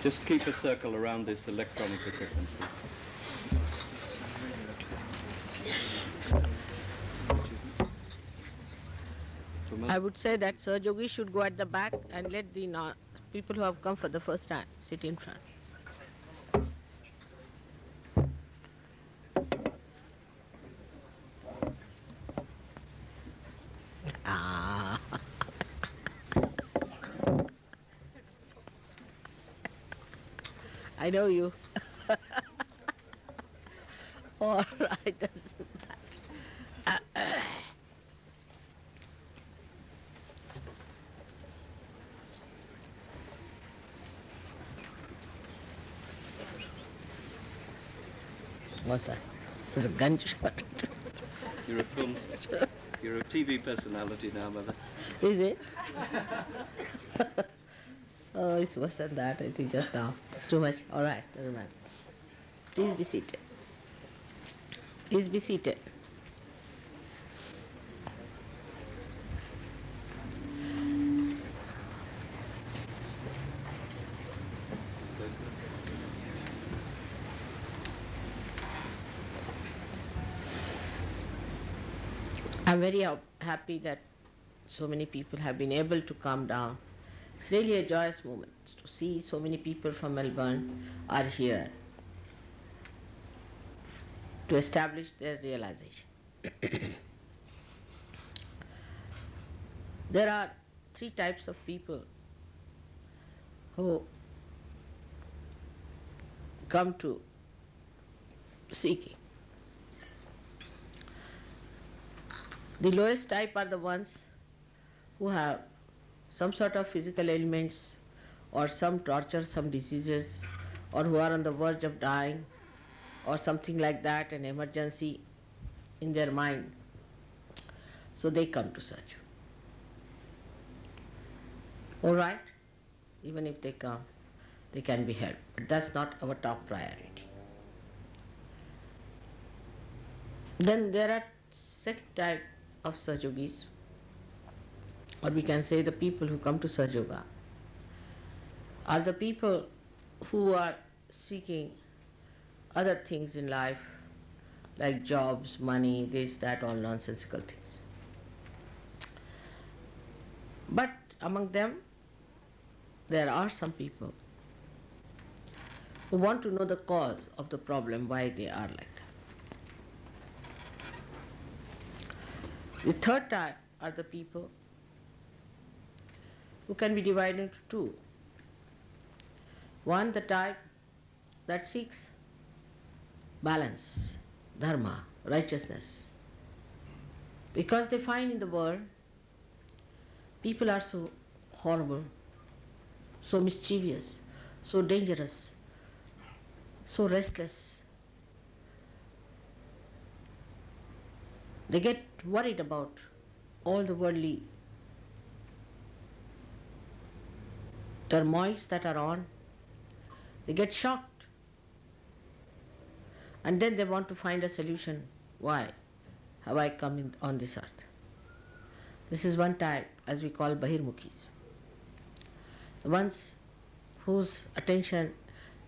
Just keep a circle around this electronic equipment. I would say that Sahajayogi should go at the back and let the people who have come for the first time sit in front. Ah. I know you. All right, doesn't matter. What's that? It's a gunshot. You're a film, you're a TV personality now, Mother. Is it? Oh, it's worse than that, I think, just now. It's too much. All right, doesn't matter. Please be seated. Please be seated. I'm very happy that so many people have been able to come down. It's really a joyous moment to see so many people from Melbourne are here to establish their realization. There are three types of people who come to seeking. The lowest type are the ones who have some sort of physical ailments or some torture, some diseases, or who are on the verge of dying or something like that, an emergency in their mind. So they come to search. All right, even if they come, they can be helped, but that's not our top priority. Then there are second type of sahajogis, or we can say the people who come to Sahaja Yoga are the people who are seeking other things in life, like jobs, money, this, that, all nonsensical things. But among them, there are some people who want to know the cause of the problem, why they are like that. The third type are the people who can be divided into two. One, the type that seeks balance, dharma, righteousness, because they find in the world people are so horrible, so mischievous, so dangerous, so restless. They get worried about all the worldly turmoils that are on. They get shocked. And then they want to find a solution. Why have I come on this earth? This is one type, as we call Bahirmukhis. The ones whose attention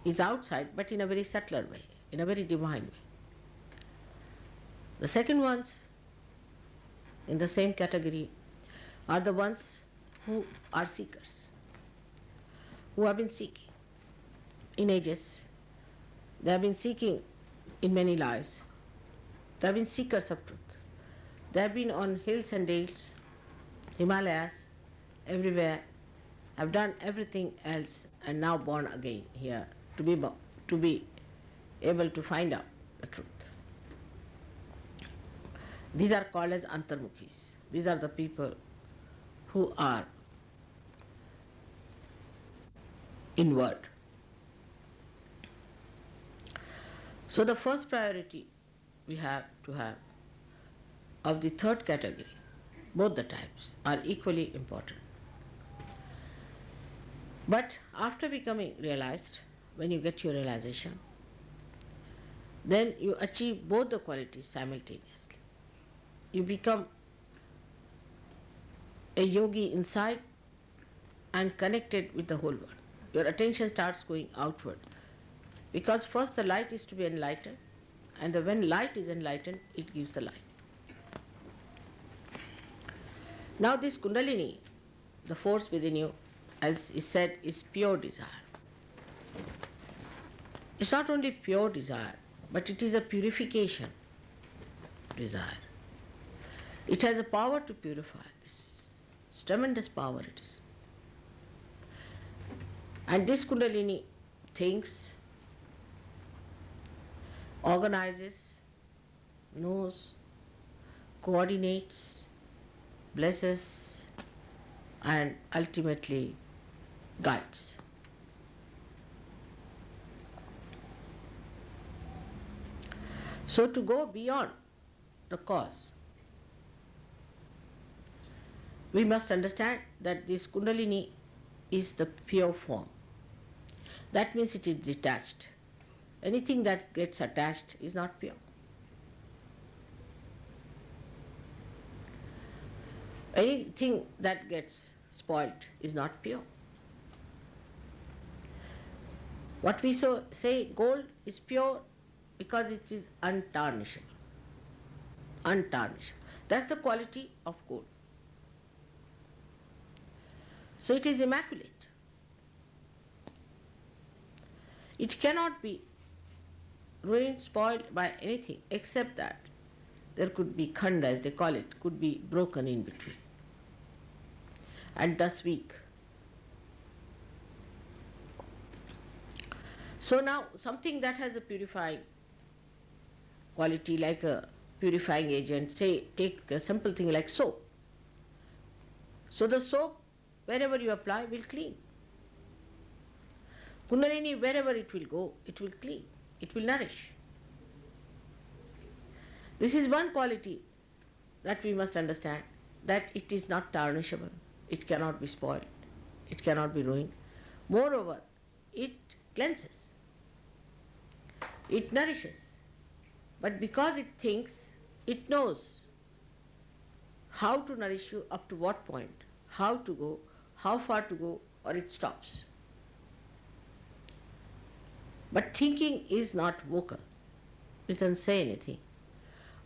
is outside, but in a very subtler way, in a very divine way. The second ones in the same category are the ones who are seekers, who have been seeking in ages. They have been seeking in many lives. They have been seekers of truth. They have been on hills and dales, Himalayas, everywhere, have done everything else, and now born again here to be able to find out the truth. These are called as antarmukhis. These are the people who are inward. So the first priority we have to have of the third category, both the types are equally important. But after becoming realized, when you get your realization, then you achieve both the qualities simultaneously. You become a yogi inside and connected with the whole world. Your attention starts going outward. Because first the light is to be enlightened, and when light is enlightened, it gives the light. Now this Kundalini, the force within you, as is said, is pure desire. It's not only pure desire, but it is a purification desire. It has a power to purify. This tremendous power it is. And this Kundalini thinks, organizes, knows, coordinates, blesses, and ultimately guides. So to go beyond the cause, we must understand that this Kundalini is the pure form. That means it is detached. Anything that gets attached is not pure. Anything that gets spoilt is not pure. What we say gold is pure because it is untarnishable. Untarnishable. That's the quality of gold. So it is immaculate. It cannot be ruined, spoiled by anything except that there could be khanda, as they call it, could be broken in between, and thus weak. So now something that has a purifying quality, like a purifying agent, say take a simple thing like soap. So the soap, wherever you apply, will clean. Kundalini, wherever it will go, it will clean, it will nourish. This is one quality that we must understand, that it is not tarnishable, it cannot be spoiled, it cannot be ruined. Moreover, it cleanses, it nourishes. But because it thinks, it knows how to nourish you, up to what point, how to go, how far to go, or it stops. But thinking is not vocal, it doesn't say anything.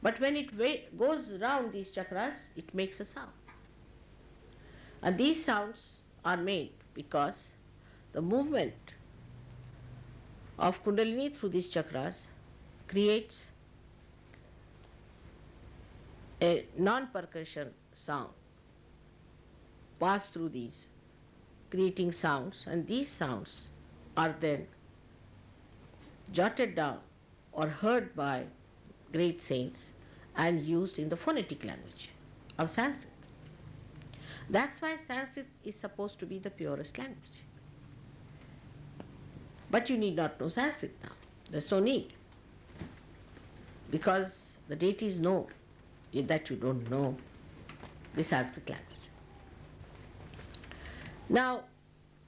But when it goes around these chakras, it makes a sound. And these sounds are made because the movement of Kundalini through these chakras creates a non-percussion sound pass through these, creating sounds, and these sounds are then jotted down or heard by great saints and used in the phonetic language of Sanskrit. That's why Sanskrit is supposed to be the purest language. But you need not know Sanskrit now. There's no need. Because the deities know that you don't know the Sanskrit language. Now,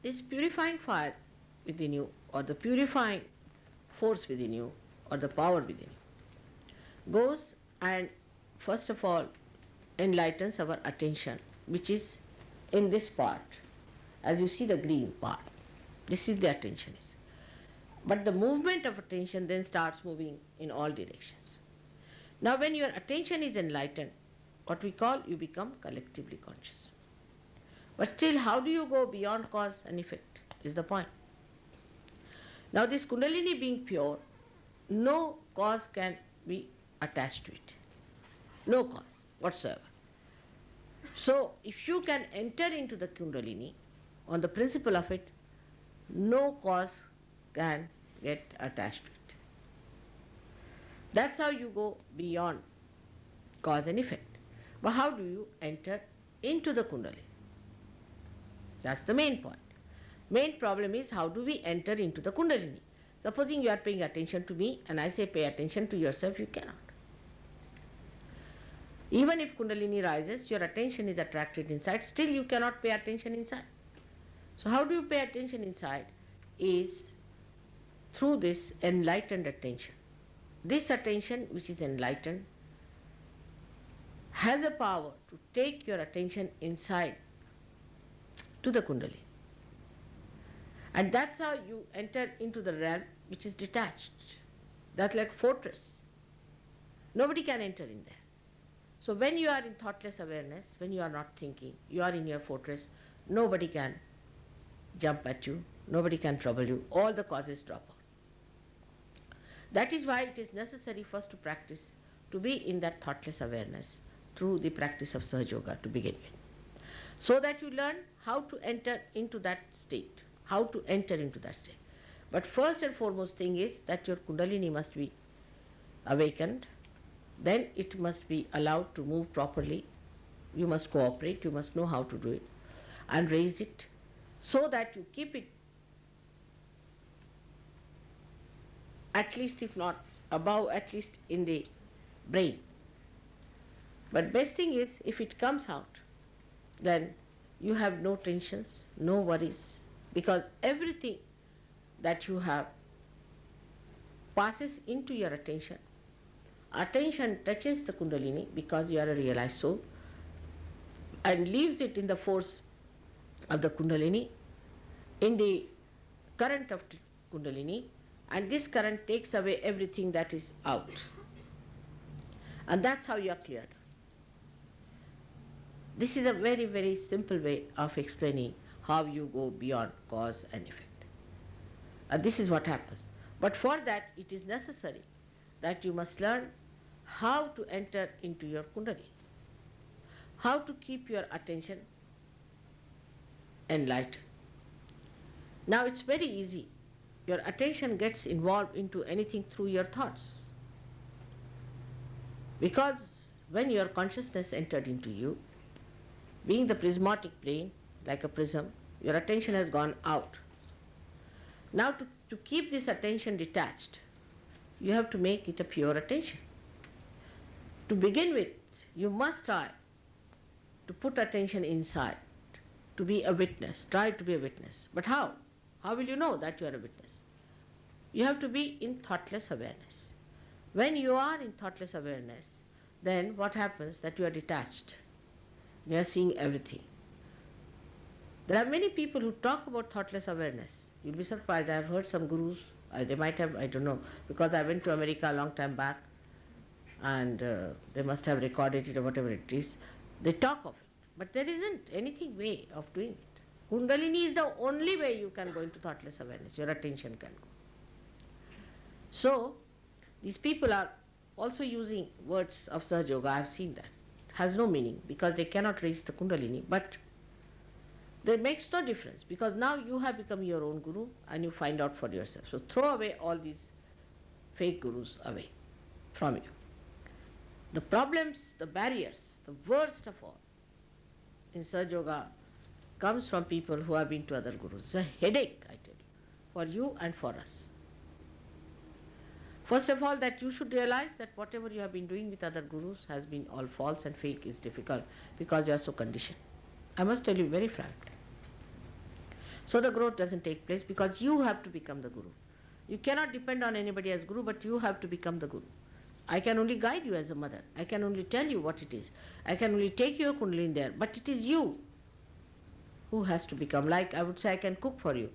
this purifying fire within you, or the purifying force within you, or the power within you, goes and first of all enlightens our attention, which is in this part. As you see the green part, this is the attention is. But the movement of attention then starts moving in all directions. Now when your attention is enlightened, what we call, you become collectively conscious. But still, how do you go beyond cause and effect is the point. Now this Kundalini being pure, no cause can be attached to it. No cause whatsoever. So if you can enter into the Kundalini on the principle of it, no cause can get attached to it. That's how you go beyond cause and effect. But how do you enter into the Kundalini? That's the main point. Main problem is, how do we enter into the Kundalini? Supposing you are paying attention to me and I say pay attention to yourself, you cannot. Even if Kundalini rises, your attention is attracted inside, still you cannot pay attention inside. So how do you pay attention inside? Is through this enlightened attention. This attention, which is enlightened, has a power to take your attention inside to the Kundalini. And that's how you enter into the realm which is detached. That's like fortress. Nobody can enter in there. So when you are in thoughtless awareness, when you are not thinking, you are in your fortress, nobody can jump at you, nobody can trouble you, all the causes drop out. That is why it is necessary first to practice, to be in that thoughtless awareness through the practice of sahajayoga to begin with. So that you learn how to enter into that state, how to enter into that state. But first and foremost thing is that your Kundalini must be awakened, then it must be allowed to move properly. You must cooperate, you must know how to do it, and raise it so that you keep it at least, if not above, at least in the brain. But best thing is, if it comes out, then you have no tensions, no worries, because everything that you have passes into your attention. Attention touches the Kundalini because you are a realized soul and leaves it in the force of the Kundalini, in the current of Kundalini, and this current takes away everything that is out. And that's how you are cleared. This is a very, very simple way of explaining how you go beyond cause and effect. And this is what happens. But for that, it is necessary that you must learn how to enter into your kundalini, how to keep your attention enlightened. Now it's very easy. Your attention gets involved into anything through your thoughts. Because when your consciousness entered into you, being the prismatic plane, like a prism, your attention has gone out. Now to keep this attention detached, you have to make it a pure attention. To begin with, you must try to put attention inside, to be a witness. Try to be a witness. But how? How will you know that you are a witness? You have to be in thoughtless awareness. When you are in thoughtless awareness, then what happens? That you are detached. You are seeing everything. There are many people who talk about thoughtless awareness. You'll be surprised. I have heard some gurus, they might have, I don't know, because I went to America a long time back, and they must have recorded it or whatever it is. They talk of it. But there isn't anything way of doing it. Kundalini is the only way you can go into thoughtless awareness. Your attention can go. So, these people are also using words of sahajayogi. I have seen that. It has no meaning because they cannot reach the kundalini. But that makes no difference because now you have become your own guru and you find out for yourself. So throw away all these fake gurus away from you. The problems, the barriers, the worst of all in Sahaja Yoga comes from people who have been to other gurus. It's a headache, I tell you, for you and for us. First of all, that you should realize that whatever you have been doing with other gurus has been all false and fake is difficult because you are so conditioned. I must tell you very frankly. So the growth doesn't take place because you have to become the guru. You cannot depend on anybody as guru, but you have to become the guru. I can only guide you as a mother. I can only tell you what it is. I can only take your kundalini there, but it is you who has to become. Like I would say, I can cook for you,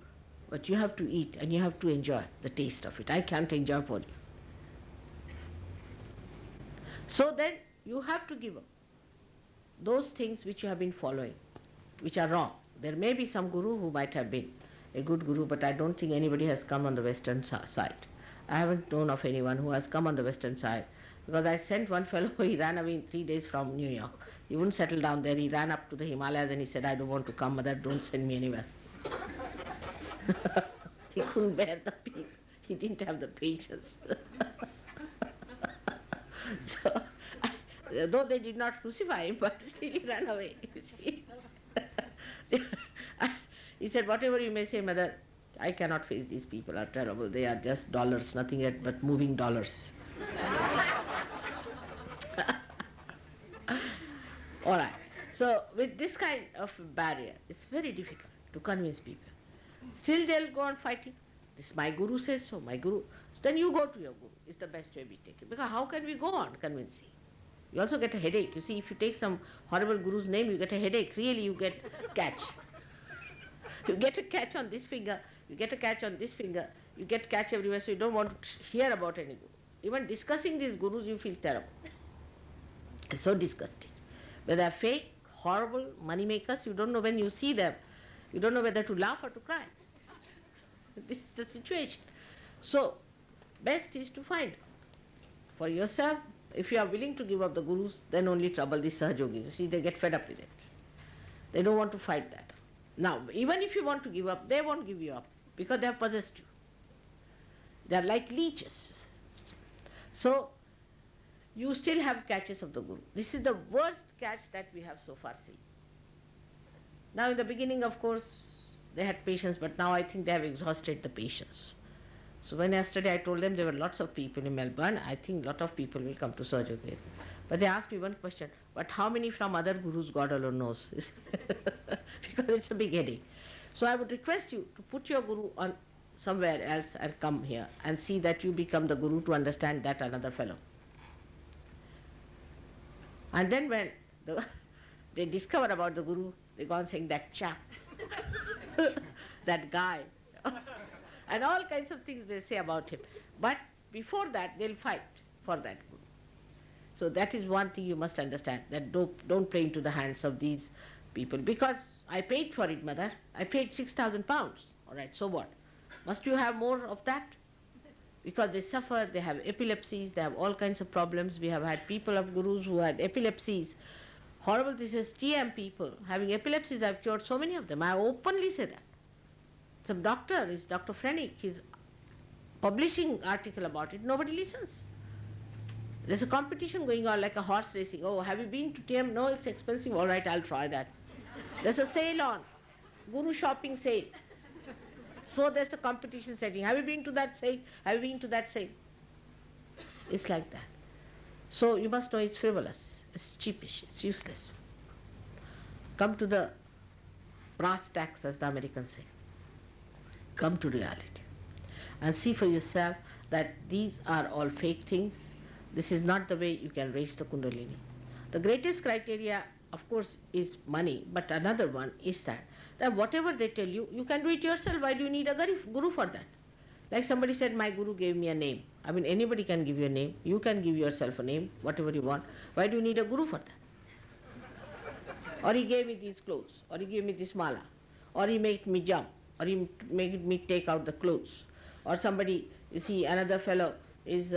but you have to eat and you have to enjoy the taste of it. I can't enjoy for you. So then you have to give up those things which you have been following, which are wrong. There may be some guru who might have been a good guru, but I don't think anybody has come on the western side. I haven't known of anyone who has come on the western side because I sent one fellow, he ran away in 3 days from New York. He wouldn't settle down there. He ran up to the Himalayas and he said, I don't want to come, mother, don't send me anywhere. He couldn't bear the pain. He didn't have the patience. So, though they did not crucify him, but still he ran away, you see. He said, whatever you may say, mother, I cannot face these people, are terrible. They are just dollars, nothing yet but moving dollars. All right. So with this kind of barrier, it's very difficult to convince people. Still they'll go on fighting. This my guru says so, my guru. So then you go to your guru. It's the best way we take it. Because how can we go on convincing? You also get a headache. You see, if you take some horrible guru's name, you get a headache. Really, you get catch. You get a catch on this finger, you get a catch on this finger, you get catch everywhere, so you don't want to hear about any guru. Even discussing these gurus, you feel terrible. It's so disgusting. Whether they're fake, horrible, money makers, you don't know when you see them, you don't know whether to laugh or to cry. This is the situation. So, best is to find for yourself. If you are willing to give up the gurus, then only trouble these sahajogis. You see, they get fed up with it. They don't want to fight that. Now, even if you want to give up, they won't give you up because they have possessed you. They are like leeches. So, you still have catches of the guru. This is the worst catch that we have so far seen. Now, in the beginning, of course, they had patience, but now I think they have exhausted the patience. So when yesterday I told them there were lots of people in Melbourne, I think a lot of people will come to Sahaja Yoga. But they asked me one question, but how many from other gurus God alone knows? Because it's a big headache. So I would request you to put your guru on somewhere else and come here and see that you become the guru to understand that another fellow. And then when they discover about the guru, they go on saying that chap, that guy, and all kinds of things they say about him. But before that, they'll fight for that guru. So that is one thing you must understand, that don't play into the hands of these people. Because I paid for it, mother. I paid £6,000. All right, so what? Must you have more of that? because they suffer, they have epilepsies, they have all kinds of problems. We have had people of gurus who had epilepsies. Horrible, this is TM people having epilepsies. I've cured so many of them. I openly say that. Some doctor is Dr. Frenick, he's publishing article about it. Nobody listens. There's a competition going on like a horse racing. Oh, have you been to TM? No, it's expensive. All right, I'll try that. There's a sale on, guru shopping sale. So there's a competition setting. Have you been to that sale? Have you been to that sale? It's like that. So you must know it's frivolous, it's cheapish, it's useless. Come to the brass tacks, as the Americans say. Come to reality and see for yourself that these are all fake things. This is not the way you can raise the Kundalini. The greatest criteria, of course, is money, but another one is that whatever they tell you, you can do it yourself. Why do you need a guru for that? Like somebody said, my guru gave me a name. I mean, anybody can give you a name. You can give yourself a name, whatever you want. Why do you need a guru for that? Or he gave me these clothes, or he gave me this mala, or he made me jump, or he made me take out the clothes. Or somebody, you see, another fellow is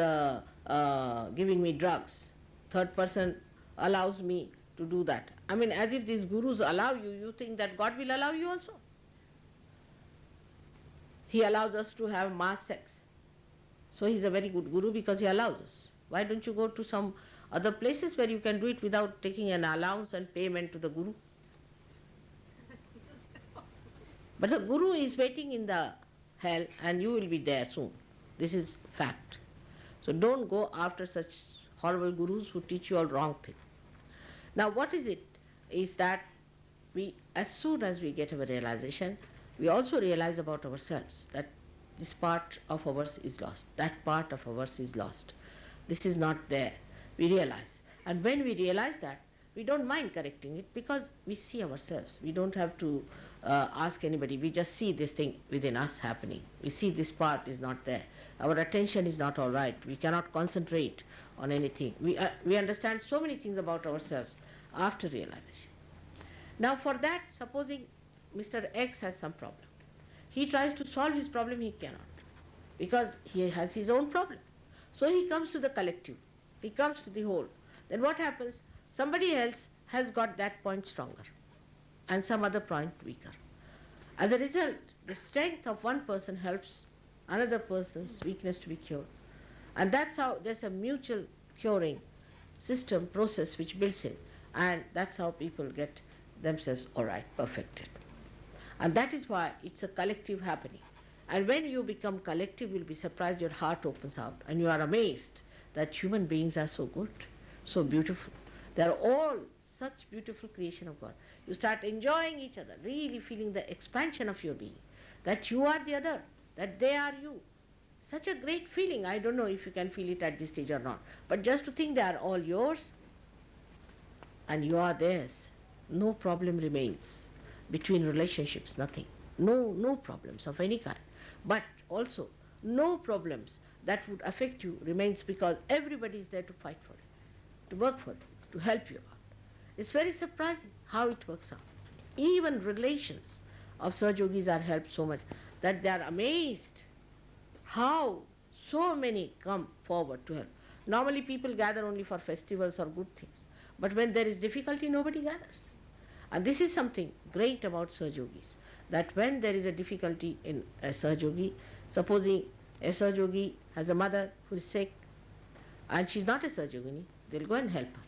giving me drugs. Third person allows me to do that. I mean, as if these gurus allow you, you think that God will allow you also. He allows us to have mass sex. So he's a very good guru because he allows us. Why don't you go to some other places where you can do it without taking an allowance and payment to the guru? But the guru is waiting in the hell and you will be there soon. This is fact. So don't go after such horrible gurus who teach you all wrong things. Now what is it? Is that we, as soon as we get our realization, we also realize about ourselves that this part of ours is lost, that part of ours is lost. This is not there. We realize. And when we realize that, we don't mind correcting it because we see ourselves. We don't have to ask anybody. We just see this thing within us happening. We see this part is not there. Our attention is not all right. We cannot concentrate on anything. We understand so many things about ourselves after realization. Now for that, supposing Mr. X has some problem. He tries to solve his problem, he cannot, because he has his own problem. So he comes to the collective, he comes to the whole. Then what happens? Somebody else has got that point stronger and some other point weaker. As a result, the strength of one person helps another person's weakness to be cured. And that's how there's a mutual curing system, process which builds in. And that's how people get themselves all right, perfected. And that is why it's a collective happening. And when you become collective, you'll be surprised, your heart opens out, and you are amazed that human beings are so good, so beautiful. They are all such beautiful creation of God. You start enjoying each other, really feeling the expansion of your being, that you are the other, that they are you. Such a great feeling. I don't know if you can feel it at this stage or not. But just to think they are all yours, and you are theirs, no problem remains. Between relationships, nothing. No problems of any kind. But also, no problems that would affect you remains because everybody is there to fight for it, to work for it, to help you out. It's very surprising how it works out. Even relations of Sahajogis are helped so much that they are amazed how so many come forward to help. Normally people gather only for festivals or good things. But when there is difficulty, nobody gathers. And this is something great about Sahajogis, that when there is a difficulty in a Sahajogi, supposing a Sahajogi has a mother who is sick and she's not a Sahajogini, they'll go and help her.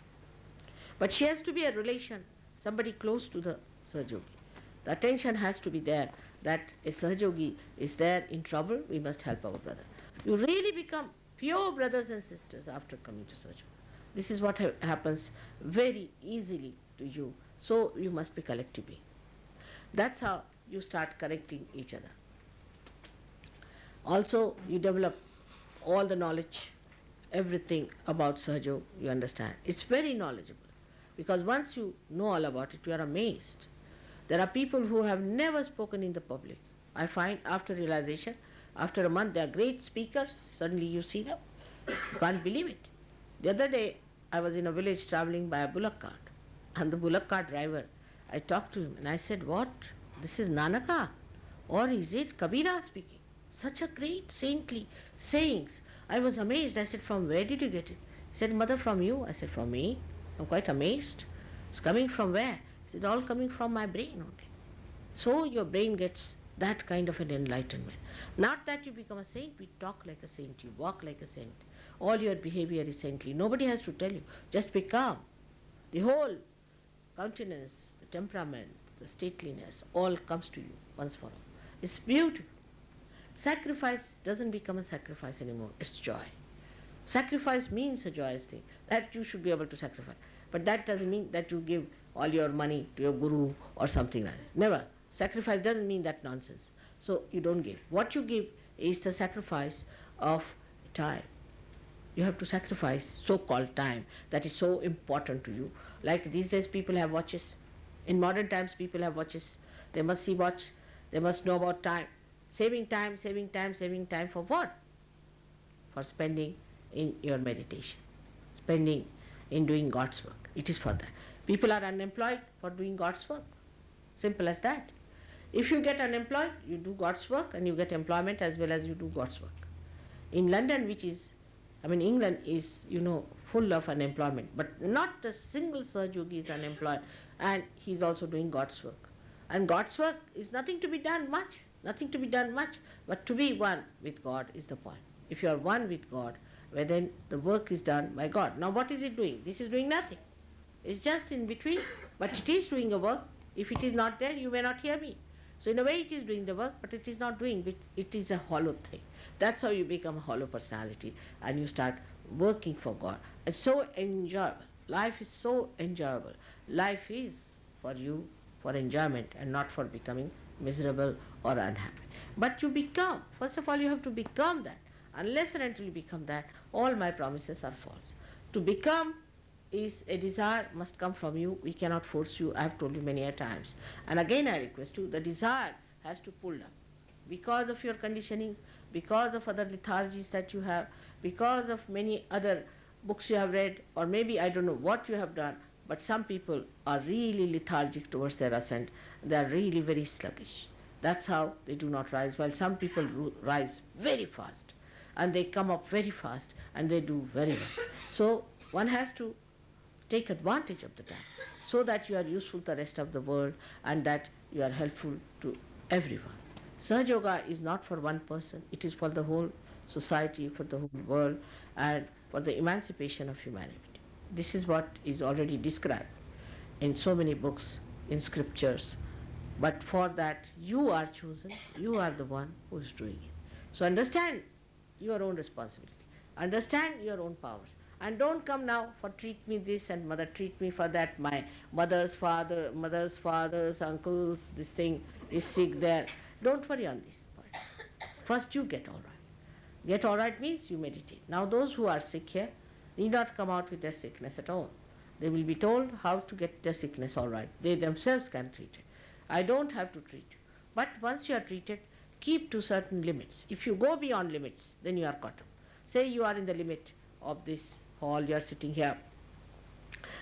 But she has to be a relation, somebody close to the Sahajogi. The attention has to be there that a Sahajogi is there in trouble, we must help our brother. You really become pure brothers and sisters after coming to Sahajogi. This is what happens very easily to you. So you must be collectively. That's how you start correcting each other. Also, you develop all the knowledge, everything about Sahaja, you understand. It's very knowledgeable. Because once you know all about it, you are amazed. There are people who have never spoken in the public. I find after realization, after a month, they are great speakers. Suddenly you see them. You can't believe it. The other day, I was in a village traveling by a bullock cart. And the bullock cart driver, I talked to him and I said, what? This is Nanaka? Or is it Kabira speaking? Such a great saintly sayings. I was amazed. I said, from where did you get it? He said, Mother, from you. I said, from me? I'm quite amazed. It's coming from where? He said, all coming from my brain only. So your brain gets that kind of an enlightenment. Not that you become a saint, we talk like a saint, you walk like a saint. All your behavior is saintly. Nobody has to tell you. Just become. The whole countenance, the temperament, the stateliness, all comes to you once for all. It's beautiful. Sacrifice doesn't become a sacrifice anymore. It's joy. Sacrifice means a joyous thing. That you should be able to sacrifice. But that doesn't mean that you give all your money to your guru or something like that. Never. Sacrifice doesn't mean that nonsense. So you don't give. What you give is the sacrifice of time. You have to sacrifice so-called time that is so important to you. Like these days people have watches. In modern times people have watches. They must see watch. They must know about time. Saving time, saving time, saving time for what? For spending in your meditation. Spending in doing God's work. It is for that. People are unemployed for doing God's work. Simple as that. If you get unemployed, you do God's work and you get employment as well as you do God's work. In London, England is, full of unemployment, but not a single sahajayogi is unemployed, and he's also doing God's work. And God's work is nothing to be done much, but to be one with God is the point. If you are one with God, well, then the work is done by God. Now what is it doing? This is doing nothing. It's just in between, but it is doing a work. If it is not there, you may not hear me. So in a way it is doing the work, but it is not doing it. It is a hollow thing. That's how you become a hollow personality and you start working for God. It's so enjoyable. Life is so enjoyable. Life is for you for enjoyment and not for becoming miserable or unhappy. But you become, first of all you have to become that. Unless and until you become that, all my promises are false. To become is a desire must come from you. We cannot force you. I have told you many a times. And again I request you, the desire has to pull up. Because of your conditionings, because of other lethargies that you have, because of many other books you have read, or maybe I don't know what you have done, but some people are really lethargic towards their ascent. They are really very sluggish. That's how they do not rise, while some people rise very fast. And they come up very fast and they do very well. So one has to take advantage of the time so that you are useful to the rest of the world and that you are helpful to everyone. Sahaja Yoga is not for one person, it is for the whole society, for the whole world, and for the emancipation of humanity. This is what is already described in so many books, in scriptures. But for that you are chosen, you are the one who is doing it. So understand your own responsibility, understand your own powers. And don't come now for treat me this and mother treat me for that. My mother's fathers, uncles, this thing is sick there. Don't worry on this point. First you get all right. Get all right means you meditate. Now those who are sick here need not come out with their sickness at all. They will be told how to get their sickness all right. They themselves can treat it. I don't have to treat you. But once you are treated, keep to certain limits. If you go beyond limits, then you are caught up. Say you are in the limit of this hall, you are sitting here,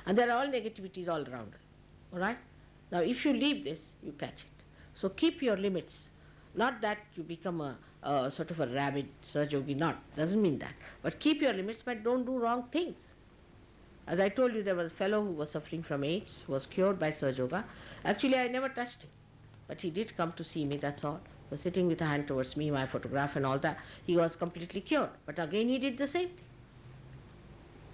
and there are all negativities all around. All right? Now if you leave this, you catch it. So keep your limits. Not that you become a sort of a rabid sahajayogi, doesn't mean that. But keep your limits, but don't do wrong things. As I told you, there was a fellow who was suffering from AIDS, who was cured by Sahaja Yoga. Actually, I never touched him, but he did come to see me, that's all. He was sitting with a hand towards me, my photograph and all that. He was completely cured, but again he did the same thing.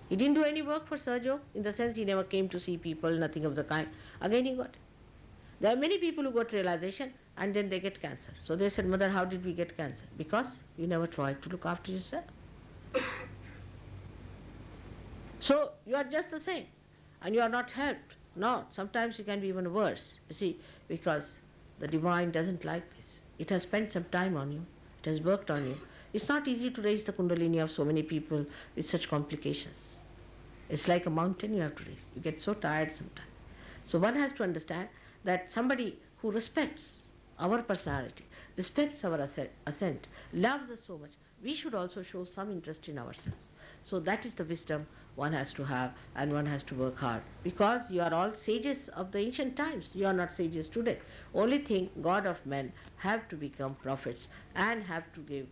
He didn't do any work for Sahaja Yoga, in the sense he never came to see people, nothing of the kind. Again he got it. There are many people who got realization and then they get cancer. So they said, Mother, how did we get cancer? Because you never tried to look after yourself. So you are just the same and you are not helped. No, sometimes you can be even worse, you see, because the divine doesn't like this. It has spent some time on you. It has worked on you. It's not easy to raise the kundalini of so many people with such complications. It's like a mountain you have to raise. You get so tired sometimes. So one has to understand that somebody who respects our personality, respects our ascent, loves us so much, we should also show some interest in ourselves. So that is the wisdom one has to have, and one has to work hard. Because you are all sages of the ancient times. You are not sages today. Only thing, God of men have to become prophets and have to give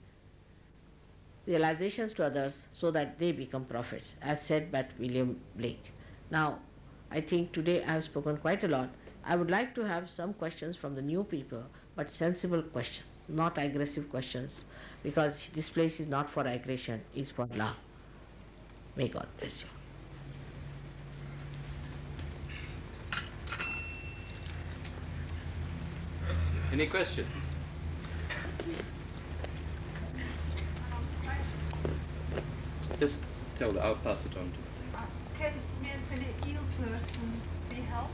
realizations to others so that they become prophets, as said by William Blake. Now, I think today I have spoken quite a lot. I would like to have some questions from the new people, but sensible questions, not aggressive questions, because this place is not for aggression, it's for love. May God bless you. Any questions? Just tell her, I'll pass it on to her. Can mentally ill person be helped?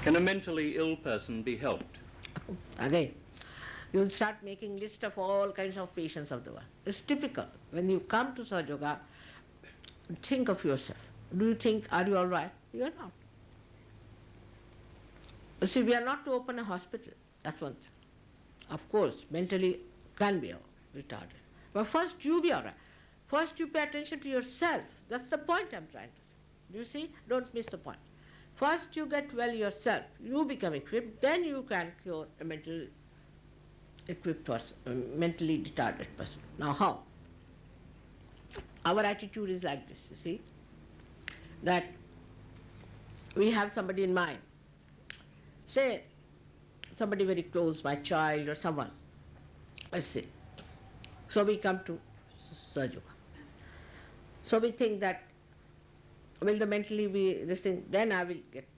Can a mentally ill person be helped? Again, you will start making list of all kinds of patients of the world. It's typical. When you come to Sahaja Yoga, think of yourself. Do you think, are you all right? You are not. You see, we are not to open a hospital. That's one thing. Of course, mentally can be retarded. But first you be all right. First you pay attention to yourself. That's the point I'm trying to say. Do you see? Don't miss the point. First you get well yourself. You become equipped. Then you can cure a mentally equipped person, a mentally retarded person. Now how? Our attitude is like this, you see, that we have somebody in mind. Say, somebody very close, my child or someone, let's say. So we come to Sahaja Yoga. So we think that, will the mentally be this thing, then I will get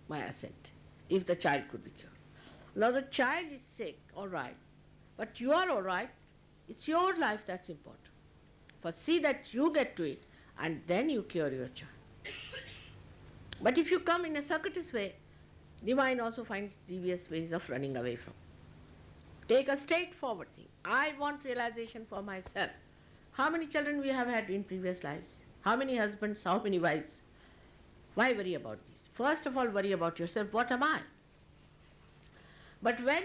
my assent, if the child could be cured. Now the child is sick, all right, but you are all right, it's your life that's important. First see that you get to it, and then you cure your child. But if you come in a circuitous way, divine also finds devious ways of running away from. Take a straightforward thing. I want realization for myself. How many children we have had in previous lives? How many husbands? How many wives? Why worry about this? First of all, worry about yourself. What am I? But when,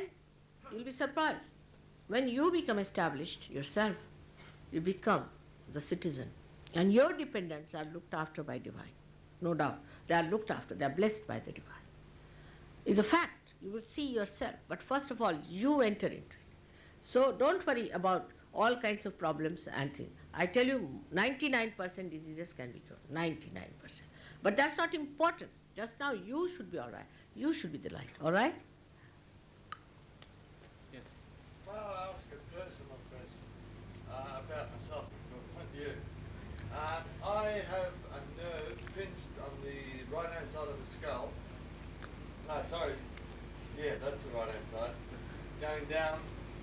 you'll be surprised, when you become established yourself, you become the citizen. And your dependents are looked after by divine. No doubt. They are looked after. They are blessed by the divine. It's a fact. You will see yourself. But first of all, you enter into it. So don't worry about all kinds of problems and things. I tell you, 99% diseases can be cured. 99%. But that's not important. Just now you should be all right. You should be the light. All right? Yes. May I ask a personal question about myself, not you? I have a nerve pinched on the right-hand side of the skull. No, sorry. Yeah, that's the right-hand side. Going down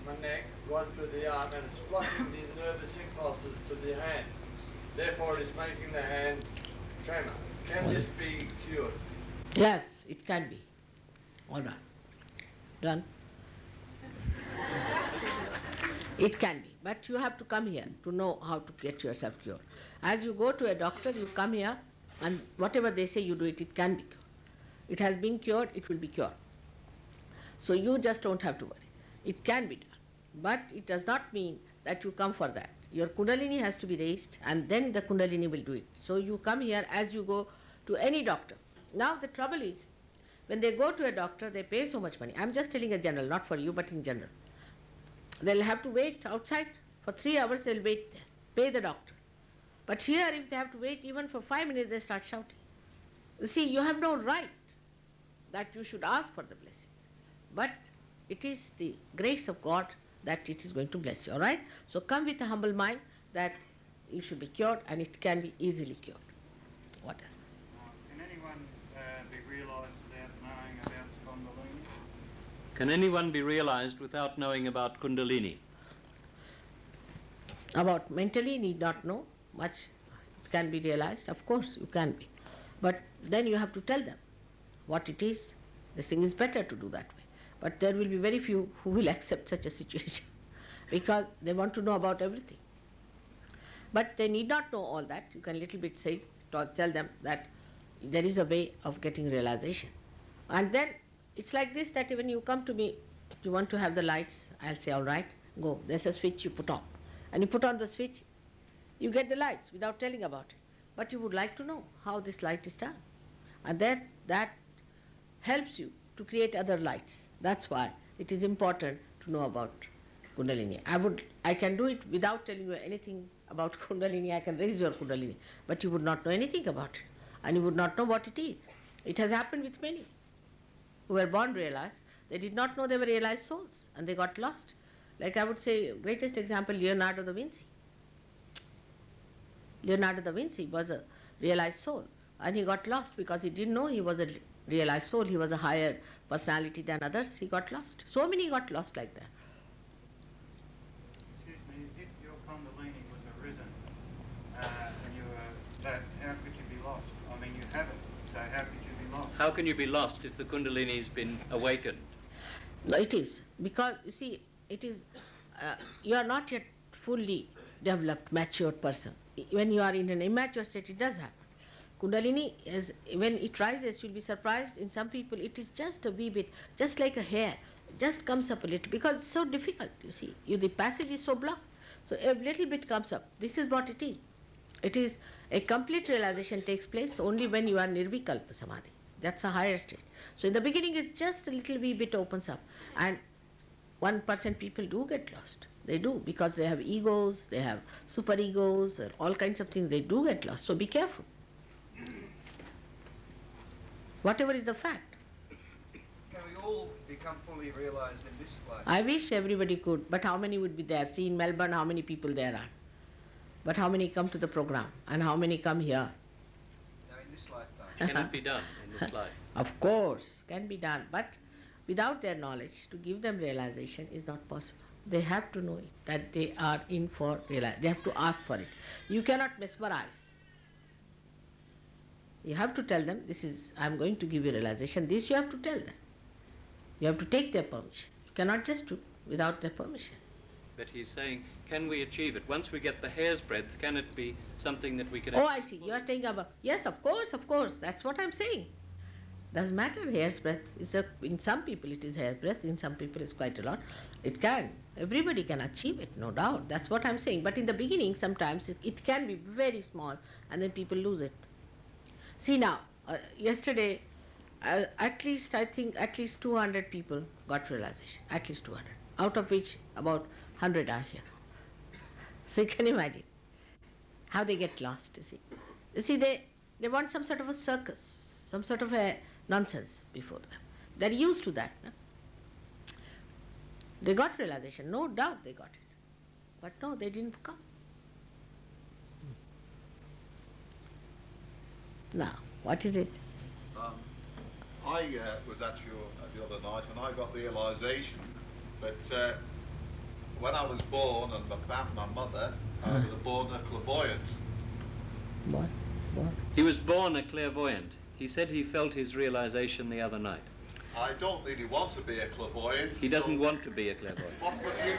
my neck, right through the arm, and it's blocking the nervous impulses to the hand. Therefore, it is making the hand tremor. Can this be cured? Yes, it can be. All right. Done? It can be. But you have to come here to know how to get yourself cured. As you go to a doctor, you come here, and whatever they say you do it, it can be cured. It has been cured, it will be cured. So you just don't have to worry. It can be done. But it does not mean that you come for that. Your Kundalini has to be raised, and then the Kundalini will do it. So you come here as you go to any doctor. Now the trouble is, when they go to a doctor, they pay so much money. I'm just telling a general, not for you, but in general. They'll have to wait outside. For 3 hours they'll wait there, pay the doctor. But here, if they have to wait even for 5 minutes, they start shouting. You see, you have no right that you should ask for the blessings. But it is the grace of God that it is going to bless you, all right? So come with a humble mind that you should be cured, and it can be easily cured. What else? Can anyone be realised without knowing about Kundalini? Can anyone be realized without knowing about Kundalini? About mentally, need not know much. It can be realized, of course you can be. But then you have to tell them what it is. This thing is better to do that way. But there will be very few who will accept such a situation because they want to know about everything. But they need not know all that. You can little bit say, tell them that there is a way of getting realization. And then it's like this, that when you come to me, you want to have the lights, I'll say, all right, go. There's a switch you put on. And you put on the switch, You get the lights without telling about it. But you would like to know how this light is done. And that helps you to create other lights. That's why it is important to know about Kundalini. I can do it without telling you anything about Kundalini. I can raise your Kundalini. But you would not know anything about it. And you would not know what it is. It has happened with many who were born realized. They did not know they were realized souls and they got lost. Like I would say, greatest example, Leonardo da Vinci. Leonardo da Vinci was a realized soul and he got lost because he didn't know he was a realized soul. He was a higher personality than others. He got lost. So many got lost like that. Excuse me, if your Kundalini was arisen and you were that, how could you be lost? I mean, you have it, so how could you be lost? How can you be lost if the Kundalini has been awakened? No, it is. Because, you see, it is, you are not yet fully developed, matured person. When you are in an immature state, it does happen. Kundalini, when it rises, you'll be surprised. In some people, it is just a wee bit, just like a hair, just comes up a little, because it's so difficult, you see. The passage is so blocked. So a little bit comes up. This is what it is. It is a complete realization takes place only when you are nirvikalpa samadhi. That's a higher state. So in the beginning, it's just a little wee bit opens up. And 1% people do get lost. They do, because they have egos, they have super egos, all kinds of things. They do get lost. So be careful. Whatever is the fact. Can we all become fully realized in this life? I wish everybody could, but how many would be there? See, in Melbourne, how many people there are? But how many come to the program? And how many come here? Now, in this lifetime. Can it be done in this life? Of course, can be done. But without their knowledge, to give them realization is not possible. They have to know it, that they are in for realization. They have to ask for it. You cannot mesmerize. You have to tell them, this is, I am going to give you realization. This you have to tell them. You have to take their permission. You cannot just do without their permission. But he's saying, can we achieve it? Once we get the hair's breadth, can it be something that we can... Oh, I see. You are saying about... Yes, of course, of course. That's what I'm saying. Doesn't matter, hair's breadth. In some people it is hair's breadth, in some people it's quite a lot. It can. Everybody can achieve it, no doubt. That's what I'm saying. But in the beginning, sometimes it can be very small and then people lose it. See now, yesterday, at least 200 people got realization. At least 200. Out of which about 100 are here. So you can imagine how they get lost, you see. You see, they want some sort of a circus, some sort of a nonsense before them. They're used to that. No? They got realization, no doubt they got it. But no, they didn't come. Now, what is it? I was at the other night and I got realisation that when I was born and my mother was born a clairvoyant. What? He was born a clairvoyant. He said he felt his realization the other night. I don't really want to be a clairvoyant. He doesn't want to be a clairvoyant. What's the future?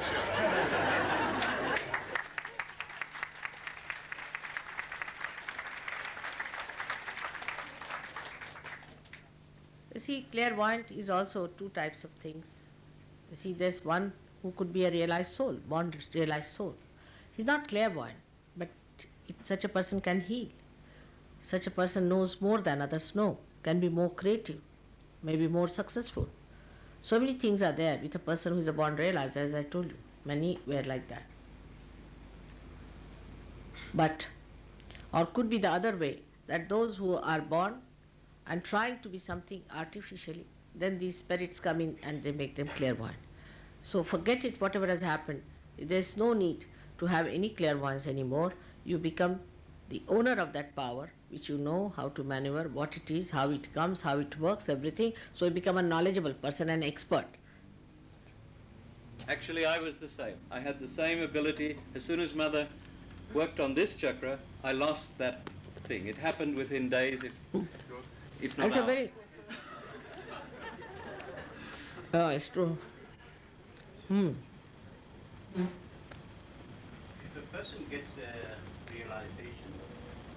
You see, clairvoyant is also two types of things. You see, there's one who could be a realized soul, born realized soul. He's not clairvoyant, but such a person can heal. Such a person knows more than others know, can be more creative, maybe more successful. So many things are there with a person who is a born realized, as I told you. Many were like that. But, or could be the other way, that those who are born and trying to be something artificially, then these spirits come in and they make them clairvoyant. So forget it, whatever has happened. There's no need to have any clairvoyance anymore. You become the owner of that power, which you know how to maneuver, what it is, how it comes, how it works, everything. So you become a knowledgeable person, an expert. Actually, I was the same. I had the same ability. As soon as Mother worked on this chakra, I lost that thing. It happened within days, if not That's a hours. very... Oh, it's true. If a person gets a realization,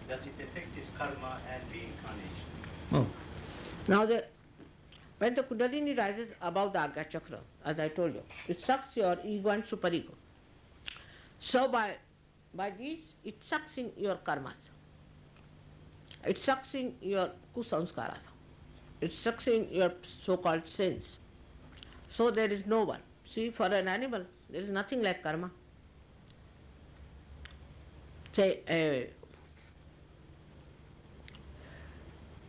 does it affect his karma and reincarnation? Oh. Now, when the Kundalini rises above the Agya Chakra, as I told you, it sucks your ego and superego. So by by these it sucks in your karmas. It sucks in your kusanskaras. It sucks in your so-called sins. So there is no one. See, for an animal, there is nothing like karma. Say, a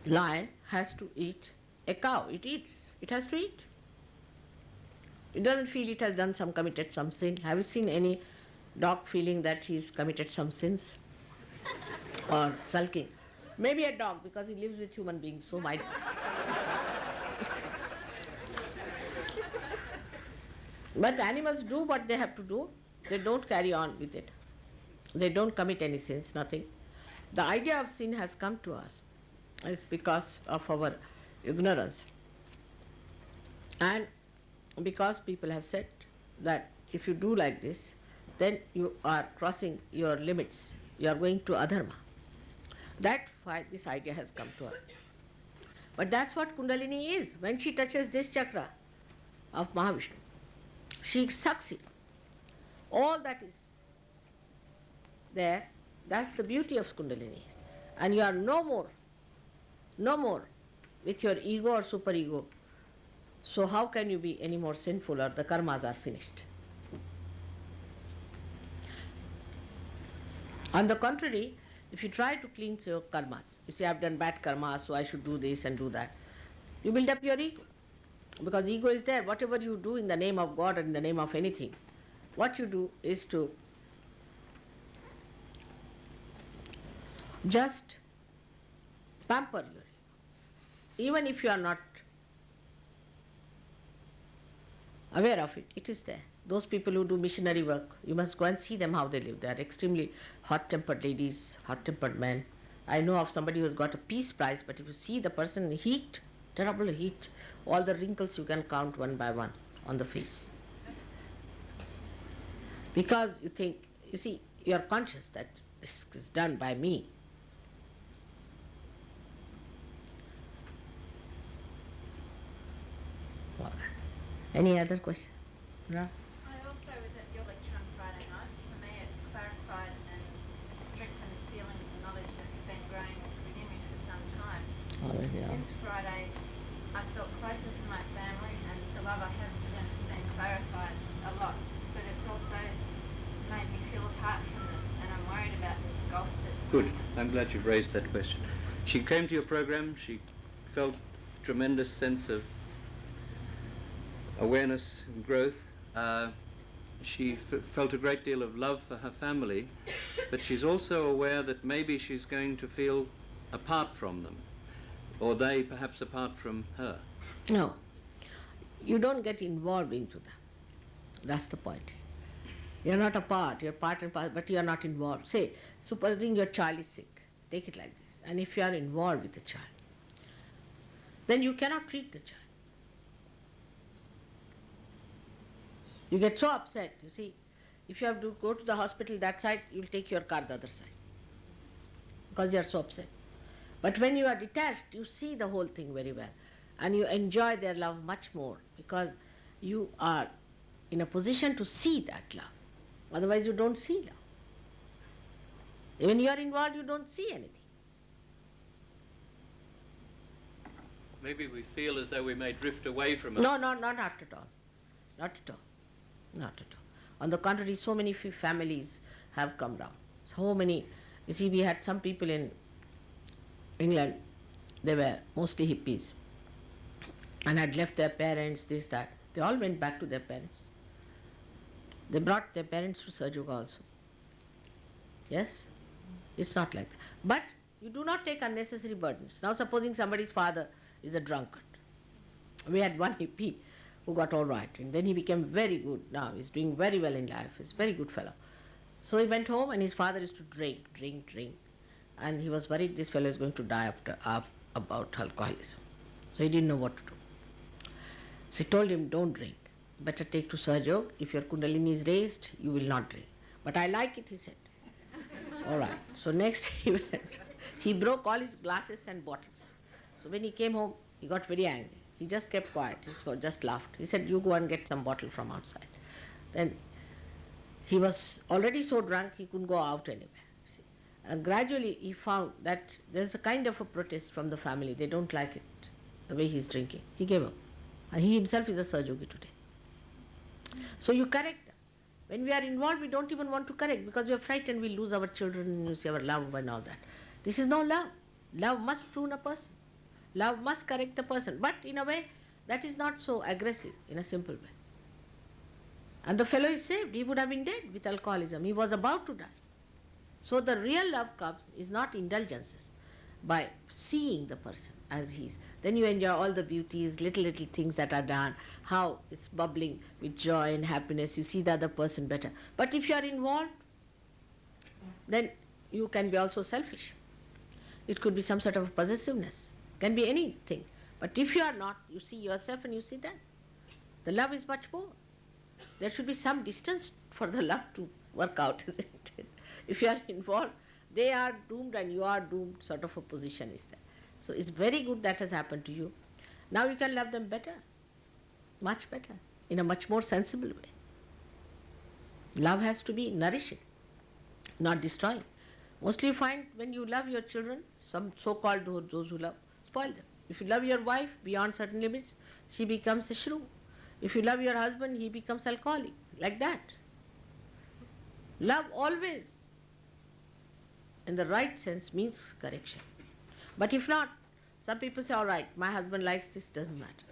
lion has to eat a cow. It eats. It has to eat. It doesn't feel it has committed some sin. Have you seen any dog feeling that he's committed some sins? Or sulking? Maybe a dog, because he lives with human beings, so might. But animals do what they have to do. They don't carry on with it. They don't commit any sins, nothing. The idea of sin has come to us. It's because of our ignorance. And because people have said that if you do like this, then you are crossing your limits. You are going to adharma. That's why this idea has come to us. But that's what Kundalini is. When she touches this chakra of Mahavishnu, she sucks it. All that is there, that's the beauty of Kundalini. And you are no more with your ego or superego. So how can you be any more sinful, or the karmas are finished? On the contrary, if you try to cleanse your karmas, you say, I've done bad karma, so I should do this and do that, you build up your ego. Because ego is there. Whatever you do in the name of God or in the name of anything, what you do is to just pamper your ego. Even if you are not aware of it, it is there. Those people who do missionary work, you must go and see them how they live. They are extremely hot-tempered ladies, hot-tempered men. I know of somebody who has got a peace prize, but if you see the person in heat, terrible heat, all the wrinkles you can count one by one on the face. Because you think, you see, you are conscious that this is done by me. All right. Any other question? No? I also was at your lecture on Friday night. For me, it clarified and strengthened feelings and knowledge that have been growing within me for some time. Since Friday, I felt closer to my family, and the love I have for them has been clarified a lot. But it's also made me feel apart from them, and I'm worried about this gulf that's Good. growing. I'm glad you've raised that question. She came to your program. She felt tremendous sense of awareness and growth. She felt a great deal of love for her family, but she's also aware that maybe she's going to feel apart from them, or they perhaps apart from her. No. You don't get involved into them. That's the point. You're not apart, you're part and part, but you're not involved. Say, supposing your child is sick, take it like this, and if you are involved with the child, then you cannot treat the child. You get so upset, you see. If you have to go to the hospital that side, you'll take your car the other side, because you are so upset. But when you are detached, you see the whole thing very well, and you enjoy their love much more, because you are in a position to see that love. Otherwise you don't see love. When you are involved, you don't see anything. Maybe we feel as though we may drift away from it. No, not at all. Not at all. Not at all. On the contrary, so many families have come down. So many. You see, we had some people in England, they were mostly hippies, and had left their parents, this, that. They all went back to their parents. They brought their parents to Sahajayoga also. Yes? It's not like that. But you do not take unnecessary burdens. Now supposing somebody's father is a drunkard. We had one hippie who got all right, and then he became very good. Now he's doing very well in life. He's a very good fellow. So he went home, and his father used to drink. And he was worried this fellow is going to die about alcoholism. So he didn't know what to do. So he told him, don't drink. Better take to Sahajayoga. If your Kundalini is raised, you will not drink. But I like it, he said. All right. So next he went. He broke all his glasses and bottles. So when he came home, he got very angry. He just kept quiet. He just laughed. He said, you go and get some bottle from outside. Then He was already so drunk he couldn't go out anywhere. See. And gradually he found that there's a kind of a protest from the family. They don't like it, the way he's drinking. He gave up. And he himself is a sahajayogi today. So you correct them. When we are involved, we don't even want to correct because we are frightened we'll lose our children, lose our love and all that. This is no love. Love must prune a person. Love must correct the person. But in a way, that is not so aggressive, in a simple way. And the fellow is saved. He would have been dead with alcoholism. He was about to die. So the real love comes is not indulgences, by seeing the person as he is. Then you enjoy all the beauties, little things that are done, how it's bubbling with joy and happiness. You see the other person better. But if you are involved, then you can be also selfish. It could be some sort of possessiveness. Can be anything. But if you are not, you see yourself and you see them. The love is much more. There should be some distance for the love to work out, isn't it? If you are involved, they are doomed and you are doomed, sort of a position is there. So it's very good that has happened to you. Now you can love them better, much better, in a much more sensible way. Love has to be nourishing, not destroying. Mostly you find when you love your children, some so-called those who love, spoil them. If you love your wife beyond certain limits, she becomes a shrew. If you love your husband, he becomes alcoholic, like that. Love always, in the right sense, means correction. But if not, some people say, all right, my husband likes this, doesn't matter.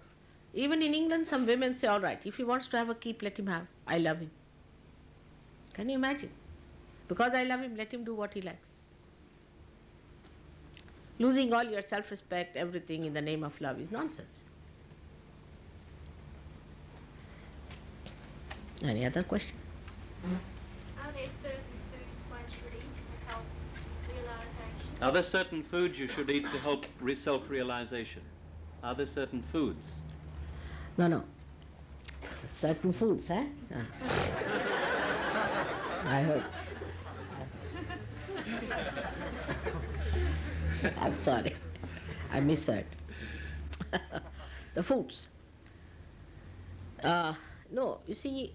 Even in England, some women say, all right, if he wants to have a keep, let him have. I love him. Can you imagine? Because I love him, let him do what he likes. Losing all your self-respect, everything in the name of love is nonsense. Any other question? Are there certain foods one should eat to help realization? Are there certain foods you should eat to help self-realization? Are there certain foods? No. Certain foods, eh? Ah. I heard. I'm sorry. I misheard. The foods. No, you see,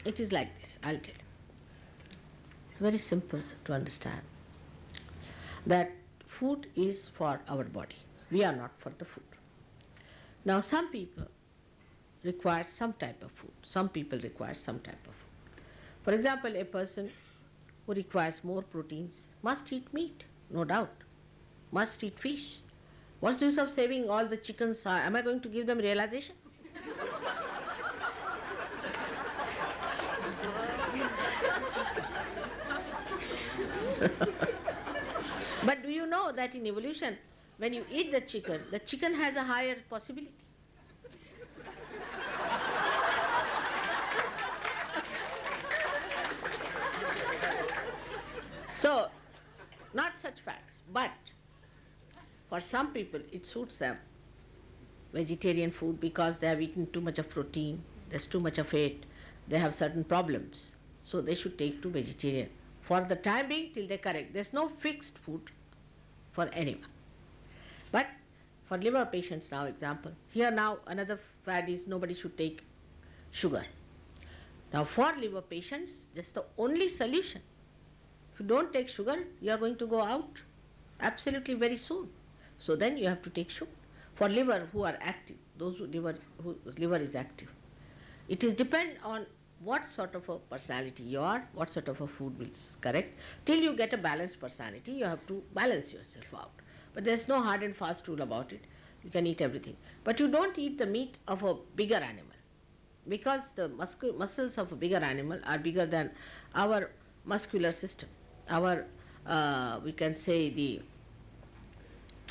it is like this, I'll tell you. It's very simple to understand that food is for our body. We are not for the food. Now some people require some type of food. Some people require some type of food. For example, a person who requires more proteins must eat meat, no doubt. Must eat fish. What's the use of saving all the chickens? Am I going to give them realization? But do you know that in evolution, when you eat the chicken has a higher possibility. So, not such facts, but for some people it suits them, vegetarian food, because they have eaten too much of protein, there's too much of it, they have certain problems, so they should take to vegetarian. For the time being, till they correct. There's no fixed food for anyone. But for liver patients now, example, here now another fad is nobody should take sugar. Now for liver patients, that's the only solution. If you don't take sugar, you are going to go out absolutely very soon. So then you have to take sugar. For liver who are active, those whose liver is active, it is depend on what sort of a personality you are, what sort of a food will correct. Till you get a balanced personality, you have to balance yourself out. But there's no hard and fast rule about it. You can eat everything. But you don't eat the meat of a bigger animal, because the muscles of a bigger animal are bigger than our muscular system. Our, we can say, the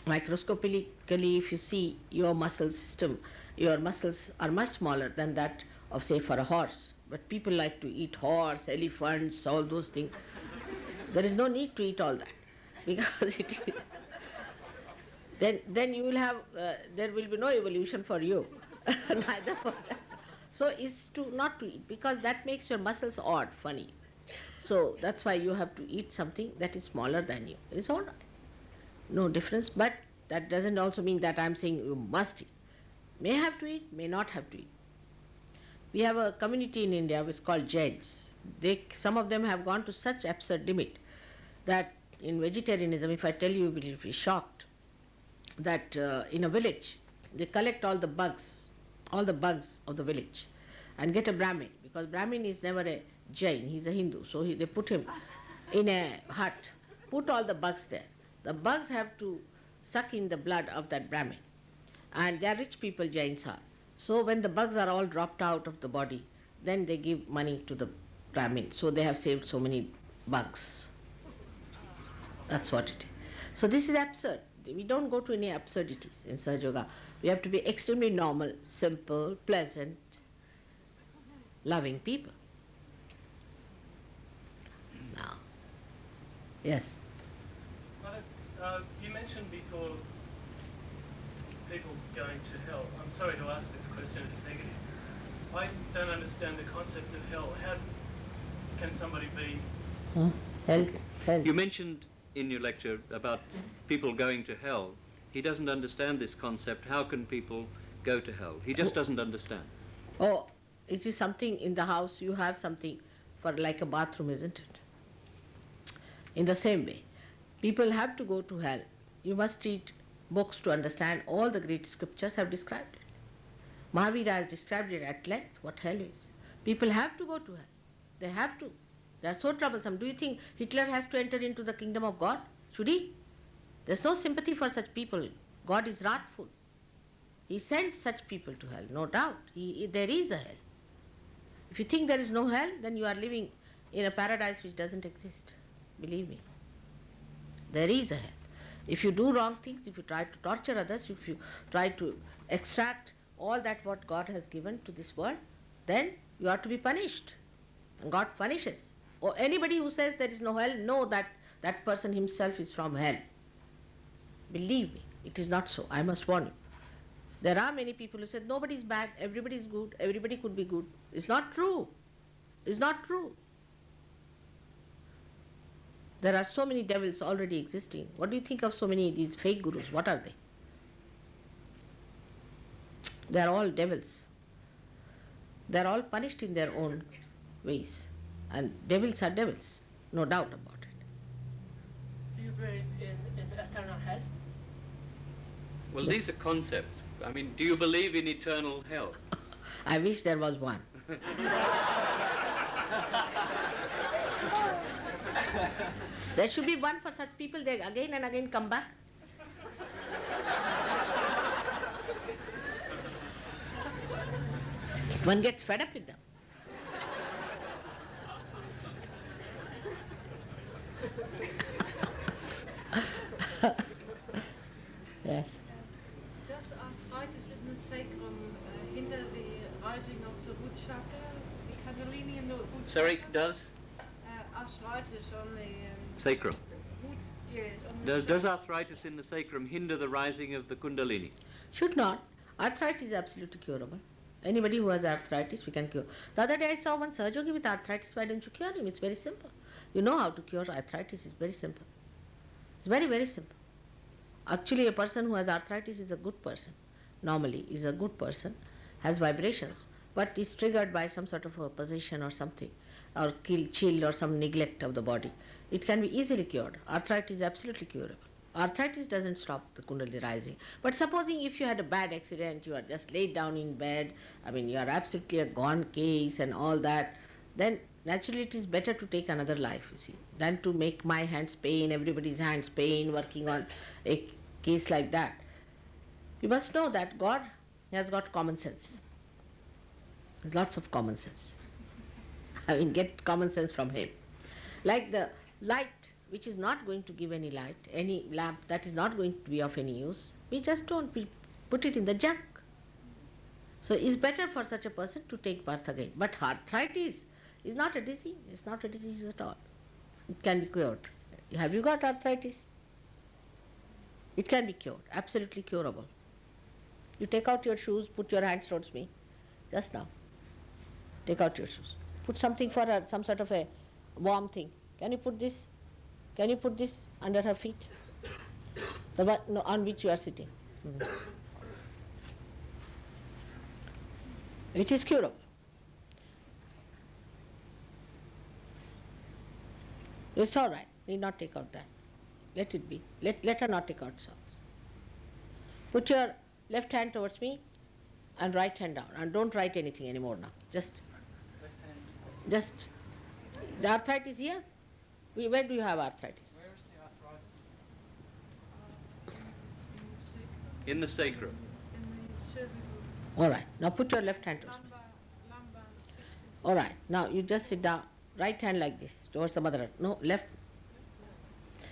microscopically, if you see your muscle system, your muscles are much smaller than that of, say, for a horse. But people like to eat horse, elephants, all those things. There is no need to eat all that, because then you will have, there will be no evolution for you, neither for that. So it's to not to eat, because that makes your muscles odd, funny. So that's why you have to eat something that is smaller than you. It's all right, no difference. But that doesn't also mean that I'm saying you must eat. May have to eat, may not have to eat. We have a community in India which is called Jains. Some of them have gone to such absurd limit that in vegetarianism, if I tell you, you will be shocked, that in a village, they collect all the bugs of the village and get a Brahmin, because Brahmin is never a Jain, he's a Hindu, so they put him in a hut, put all the bugs there. The bugs have to suck in the blood of that Brahmin, and they are rich people, Jains are. So when the bugs are all dropped out of the body, then they give money to the Brahmin, so they have saved so many bugs. That's what it is. So this is absurd. We don't go to any absurdities in Sahaja Yoga. We have to be extremely normal, simple, pleasant, loving people. Now, yes. You mentioned before people going to hell. I'm sorry to ask this question, it's negative. I don't understand the concept of hell. How can somebody be... Hell. You mentioned in your lecture about people going to hell. He doesn't understand this concept. How can people go to hell? He just doesn't understand. Oh, it is something in the house, you have something for like a bathroom, isn't it? In the same way, people have to go to hell. You must read books to understand. All the great scriptures have described it. Mahavira has described it at length, what hell is. People have to go to hell. They have to. They are so troublesome. Do you think Hitler has to enter into the kingdom of God? Should he? There's no sympathy for such people. God is wrathful. He sends such people to hell, no doubt. There is a hell. If you think there is no hell, then you are living in a paradise which doesn't exist. Believe me. There is a hell. If you do wrong things, if you try to torture others, if you try to extract all that what God has given to this world, then you are to be punished. And God punishes. Or anybody who says there is no hell, know that that person himself is from hell. Believe me, it is not so. I must warn you. There are many people who said nobody is bad, everybody is good, everybody could be good. It's not true. It's not true. There are so many devils already existing. What do you think of so many of these fake gurus? What are they? They are all devils. They are all punished in their own ways. And devils are devils, no doubt about it. Do you believe in eternal hell? Well, these are concepts. I mean, do you believe in eternal hell? I wish there was one. There should be one for such people. They again and again come back. One gets fed up with them. Yes. Does arthritis in the sacrum hinder the rising of the root chakra, the Kundalini in the root Sorry, chakra? does? Arthritis on the Sacrum. root, yes, on the Does arthritis in the sacrum hinder the rising of the Kundalini? Should not. Arthritis is absolutely curable. Anybody who has arthritis, we can cure. The other day I saw one sahajayogi with arthritis. Why don't you cure him? It's very simple. You know how to cure arthritis. It's very simple. It's very, very simple. Actually, a person who has arthritis is a good person. Normally, is a good person, has vibrations, but is triggered by some sort of a possession or something, or chill or some neglect of the body. It can be easily cured. Arthritis is absolutely curable. Arthritis doesn't stop the Kundalini rising. But supposing if you had a bad accident, you are just laid down in bed, I mean you are absolutely a gone case and all that, then naturally it is better to take another life, you see, than to make my hands pain, everybody's hands pain, working on a case like that. You must know that God has got common sense. There's lots of common sense. I mean, get common sense from Him. Like the light which is not going to give any light, any lamp that is not going to be of any use, we just don't put it in the junk. So it's better for such a person to take birth again. But arthritis is not a disease. It's not a disease at all. It can be cured. Have you got arthritis? It can be cured, absolutely curable. You take out your shoes, put your hands towards me, just now. Take out your shoes. Put something for her, some sort of a warm thing. Can you put this? Can you put this under her feet? The one on which you are sitting. It is curable. It's all right. Need not take out that. Let it be. Let her not take out socks. Put your left hand towards me and right hand down. And don't write anything anymore now. Just the arthritis here? Where do you have arthritis? Where's the arthritis? In the sacrum. In the cervical, All right. Now put your left hand towards me. lumbar section. All right. Now you just sit down. Right hand like this towards the mother earth. No, left.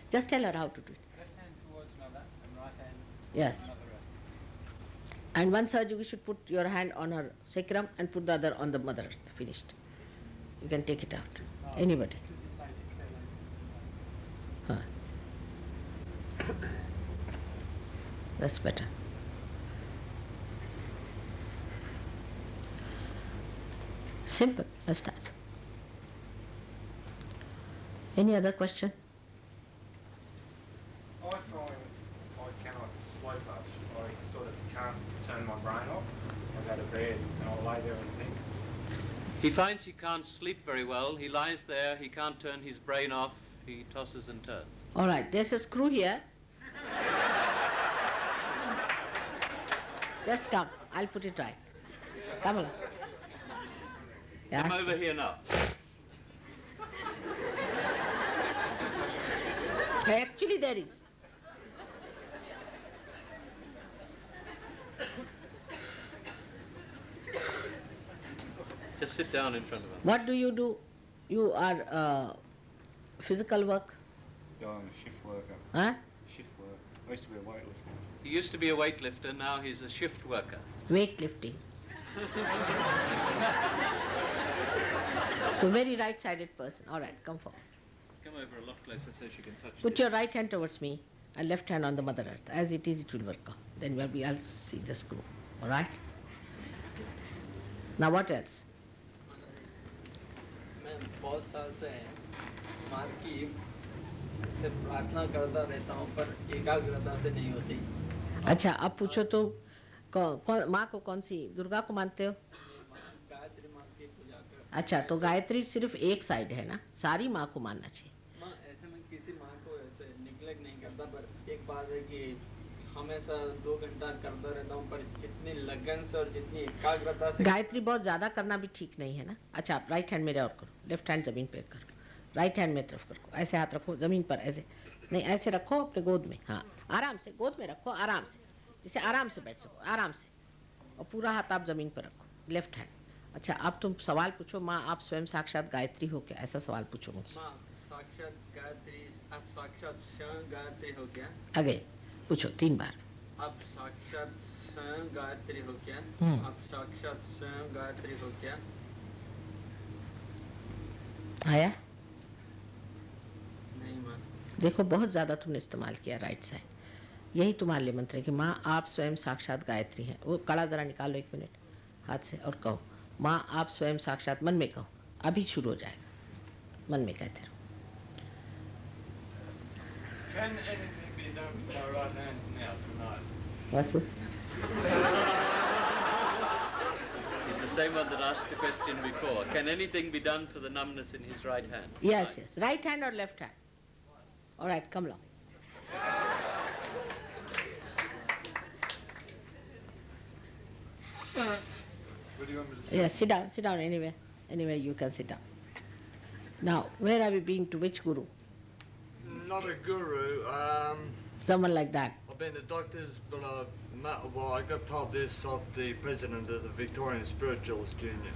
Just tell her how to do it. Left hand towards mother and right hand Yes. mother earth. And one surgery should put your hand on her sacrum and put the other on the mother earth. Finished. You can take it out. Anybody. Huh. That's better. Simple as that. Any other question? I find I cannot slow touch. I sort of can't turn my brain off. I go to bed and I'll lay there and think. He finds he can't sleep very well. He lies there. He can't turn his brain off. He tosses and turns. All right, there's a screw here. Just come. I'll put it right. Come along. Yeah. Come over here now. Actually, there is. Just sit down in front of him. What do? You are physical work? Yeah, I'm a shift worker. Huh? Shift work. I used to be a weightlifter. He used to be a weightlifter. Now he's a shift worker. Weightlifting. So very right-sided person. All right, come forward. Come over a lot closer so she can touch Put your right hand towards me and left hand on the mother earth. As it is, it will work out. Then I'll see the screw. All right? Now what else? मैं बहुत साल से माँ की से प्रार्थना करता रहता हूँ पर एकाग्रता से नहीं होती। अच्छा, अब पूछो तुम माँ को कौन सी दुर्गा को मानते हो? गायत्री माँ की पूजा कर। अच्छा, तो गायत्री सिर्फ एक साइड है ना, सारी माँ को मानना चाहिए। माँ ऐसे में किसी माँ को ऐसे निग्लेक्ट नहीं करता पर एक बात है कि हमेशा 2 घंटा करता रहता हूँ पर जितनी लगन से और जितनी एकाग्रता से गायत्री बहुत ज्यादा करना भी ठीक नहीं है ना। अच्छा, आप राइट हैंड मेरे और करो, लेफ्ट हैंड जमीन पे करो, राइट हैंड मेरी तरफ करो, ऐसे हाथ रखो जमीन पर, ऐसे नहीं, ऐसे रखो अपने गोद में। हाँ, आराम से गोद में रखो, आराम से, जिसे आराम से बैठ सको, आराम से, और पूरा हाथ आप जमीन पर रखो, लेफ्ट हैंड। अच्छा, अब तुम सवाल पूछो, माँ आप स्वयं साक्षात गायत्री हो क्या? ऐसा सवाल पूछो मुझसे। माँ साक्षात गायत्री, आप साक्षात स्वयं गायत्री हो क्या? आगे पूछो 3 बार। आप साक्षात स्वयं गायत्री हो क्या? आप साक्षात स्वयं गायत्री हो क्या? आया? नहीं माँ। देखो, बहुत ज़्यादा तुमने इस्तेमाल किया राइट साइड। यही तुम्हारे लिए मंत्र है कि माँ आप स्वयं साक्षात गायत्री हैं। वो कड़ा ज़रा निकालो 1 मिनट हाथ से और कहो, माँ आप स्वयं साक्षात, मन में कहो, अभी शुरू हो जाएगा, मन में कहते रहो। Can anything be done with my right hand now, tonight? बस He's the same one that asked the question before. Can anything be done for the numbness in his right hand? yes, right hand or left hand? All right, come along. What do you want me to say? Yes, sit down anywhere you can sit down. Now, where are we being to? Which guru? Not a guru. Someone like that. I've been to doctors, but I got told this of the president of the Victorian Spiritualist Union.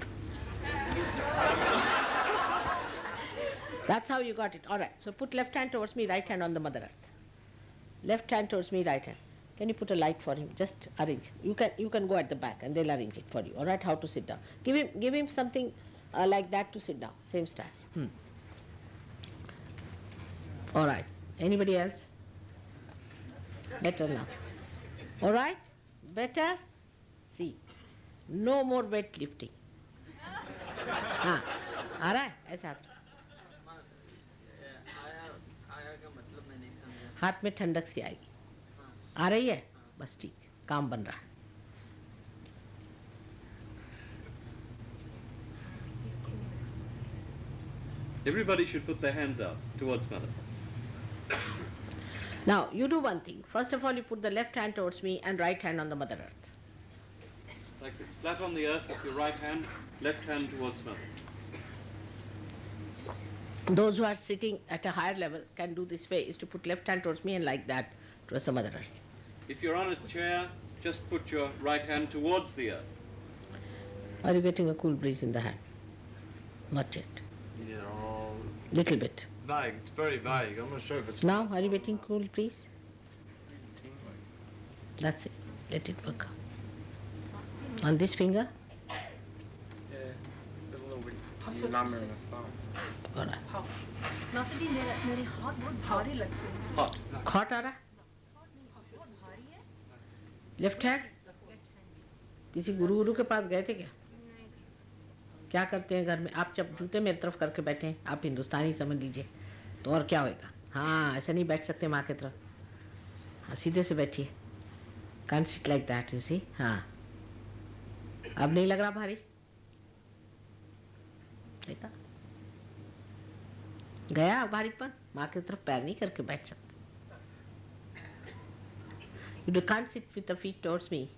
That's how you got it. All right. So put left hand towards me, right hand on the Mother Earth. Left hand towards me, right hand. Can you put a light for him? Just arrange. You can go at the back and they'll arrange it for you. All right. How to sit down? Give him something like that to sit down. Same style. All right. Anybody else? Better now. All right. Better. See. No more weight lifting. हाँ, आ रहा है ऐसा हाथ आया का मतलब मैं नहीं समझा। हाथ में ठंडक सी आएगी, आ रही है, बस ठीक, काम बन रहा है। Everybody should put their hands out towards Mother. Now, you do one thing. First of all, you put the left hand towards me and right hand on the Mother Earth. Like this, flat on the earth with your right hand, left hand towards Mother. Those who are sitting at a higher level can do this way, is to put left hand towards me and like that towards the Mother Earth. If you're on a chair, just put your right hand towards the earth. Are you getting a cool breeze in the hand? Not yet. Yeah, Little bit. vague. It's very vague. I'm not sure if it's... Now, are you getting cool breeze? That's it. Let it work out. On this finger? Yeah, a little bit number in the thumb. All right. Mataji, मेरे हाथ बहुत भारी लगते हैं. Hot. Hot आ रहा है? भारी है? Left hand? किसी गुरु के पास गए थे क्या? क्या करते हैं घर में? आप जब जूते मेरी तरफ करके बैठे हैं, आप हिंदुस्तानी समझ लीजिए, तो और क्या होएगा? हाँ, ऐसे नहीं बैठ सकते माँ की तरफ. हाँ, सीधे से बैठिए. Can't sit like that, you see? हाँ. अब नहीं लग रहा भारी? देखा? गया भारीपन? माँ की तरफ पैर नहीं करके बैठ सकते. You can't sit with the feet towards me.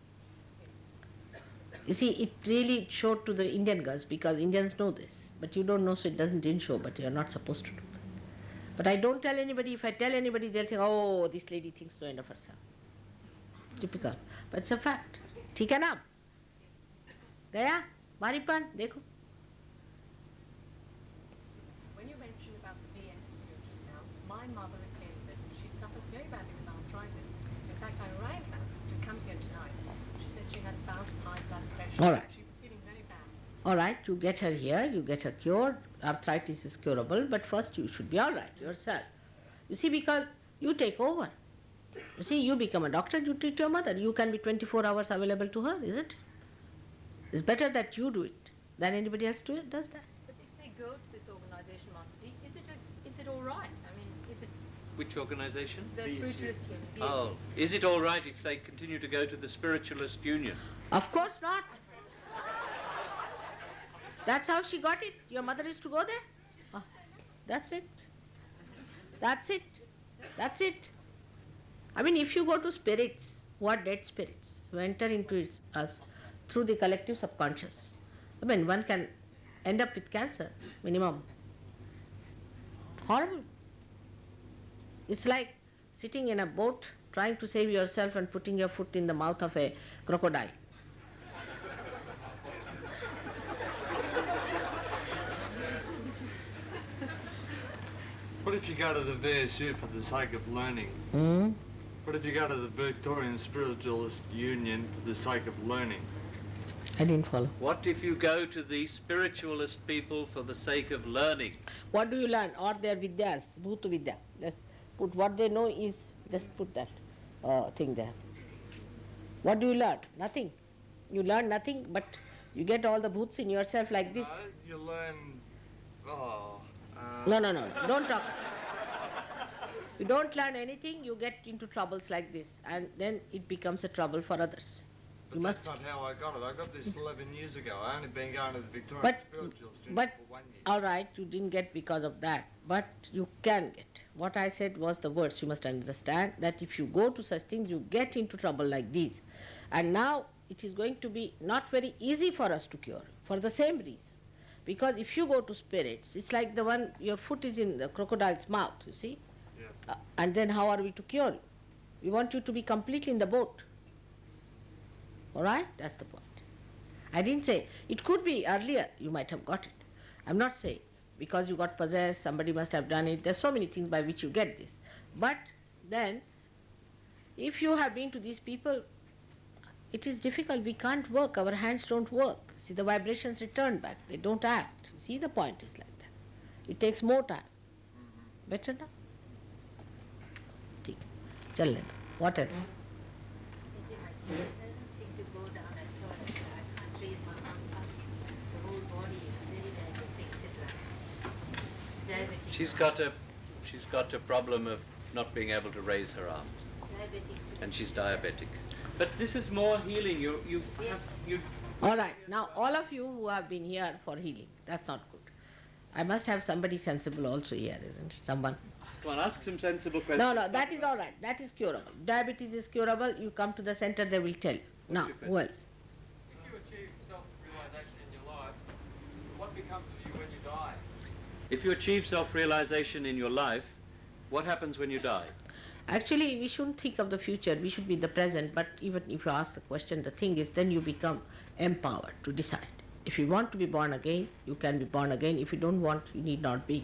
You see, it really showed to the Indian girls because Indians know this, but you don't know, so it didn't show, but you're not supposed to do that. But I don't tell anybody. If I tell anybody, they'll think, oh, this lady thinks no end of herself. Typical. But it's a fact. ठीक है ना? गया? भारीपन? देखो. When you mentioned about the VSU just now, my mother attends it and she suffers very badly with arthritis. In fact, I rang her to come here tonight. She said she had bout of high blood pressure. All right. She was feeling very bad. All right, you get her here, you get her cured. Arthritis is curable, but first you should be all right yourself. You see, because you take over. You see, you become a doctor, you treat your mother. You can be 24 hours available to her, is it? It's better that you do it than anybody else does that. But if they go to this organization, Mataji, is it all right? I mean, is it Which organization? the spiritualist union? the Oh, SU? is it all right if they continue to go to the spiritualist union? Of course not. That's how she got it. Your mother used to go there. Ah, that's it. That's it. That's it. I mean, if you go to spirits, who are dead spirits, who enter into us through the collective subconscious, I mean, one can end up with cancer, minimum. Horrible. It's like sitting in a boat, trying to save yourself and putting your foot in the mouth of a crocodile. What if you go to the VSU for the sake of learning? Hmm? What if you go to the Victorian Spiritualist Union for the sake of learning? I didn't follow. What if you go to the spiritualist people for the sake of learning? What do you learn? Or their vidyas, bhuta vidya. Let's put what they know is, just put that thing there. What do you learn? Nothing. You learn nothing, but you get all the bhoots in yourself like this. No, you learn... No, don't talk. You don't learn anything, you get into troubles like this, and then it becomes a trouble for others. But that's not how I got it. I got this 11 years ago. I only been going to the Victorian But, Spiritualist Union but for 1 year. all right, you didn't get because of that, but you can get. What I said was the words. You must understand that if you go to such things, you get into trouble like these. And now it is going to be not very easy for us to cure, for the same reason. Because if you go to spirits, it's like the one, your foot is in the crocodile's mouth, you see? Yeah. And then how are we to cure you? We want you to be completely in the boat. All right? That's the point. I didn't say, it could be earlier, you might have got it. I'm not saying, because you got possessed, somebody must have done it. There's so many things by which you get this. But then, if you have been to these people, it is difficult. We can't work. Our hands don't work. See, the vibrations return back. They don't act. See, the point is like that. It takes more time. Better now? ठीक है, चल लें. What else? It doesn't seem to go down at all. I can't raise my arm up. The whole body is very, very affected. Diabetic. She's got a problem of not being able to raise her arms, Diabetic. and she's diabetic. But this is more healing. You All right. Now, all of you who have been here for healing, that's not good. I must have somebody sensible also here, isn't it? Someone. Come on, ask some sensible questions. No, that is all right. That is curable. Diabetes is curable. You come to the center, they will tell you. Now, who else? If you achieve self-realization in your life, what becomes of you when you die? If you achieve self-realization in your life, what happens when you die? Actually, we shouldn't think of the future. We should be the present. But even if you ask the question, the thing is, then you become empowered to decide. If you want to be born again, you can be born again. If you don't want, you need not be.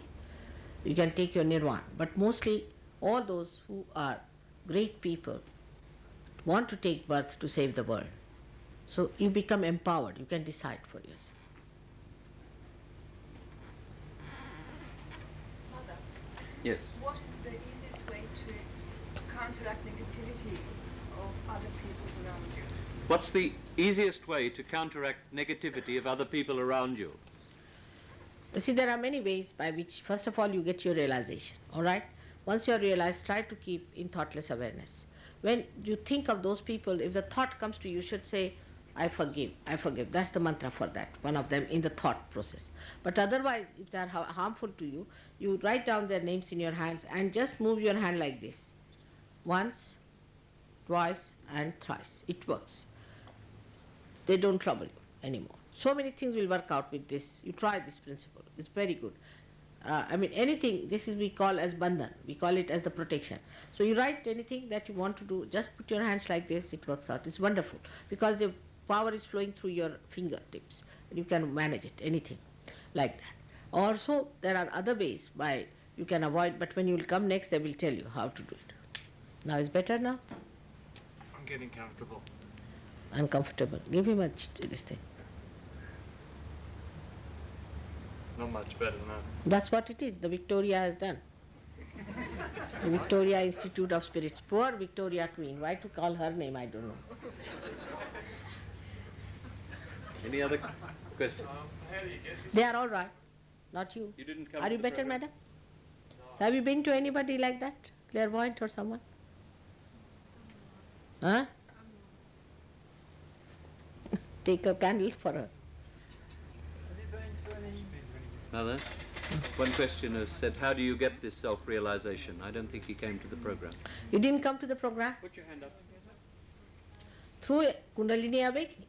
You can take your nirvana. But mostly, all those who are great people want to take birth to save the world. So you become empowered. You can decide for yourself. Mother, Yes. what is the easiest way to counteract negativity of other people around you? What's the easiest way to counteract negativity of other people around you? You see, there are many ways by which, first of all, you get your realization, all right? Once you are realized, try to keep in thoughtless awareness. When you think of those people, if the thought comes to you, you should say, I forgive, I forgive. That's the mantra for that, one of them in the thought process. But otherwise, if they are harmful to you, you write down their names in your hands and just move your hand like this. Once, twice, and thrice. It works. They don't trouble you anymore. So many things will work out with this. You try this principle. It's very good. Anything, this is we call as bandhan. We call it as the protection. So you write anything that you want to do, just put your hands like this, it works out. It's wonderful because the power is flowing through your fingertips. You can manage it, anything like that. Also, there are other ways by you can avoid, but when you will come next, they will tell you how to do it. Now it's better now? I'm getting comfortable. Uncomfortable. Give him this thing. Not much better than that. That's what it is. The Victoria has done. The Victoria Institute of Spirits. Poor Victoria Queen. Why to call her name, I don't know. Any other questions? How do you get this? They are all right. Not you. You didn't come Are to you the better, program? madam? Have you been to anybody like that? Clairvoyant or someone? Huh? Take a candle for her. Have you been to any? Mother, one questioner said, how do you get this self-realization? I don't think he came to the program. You didn't come to the program? Put your hand up. Through a Kundalini awakening.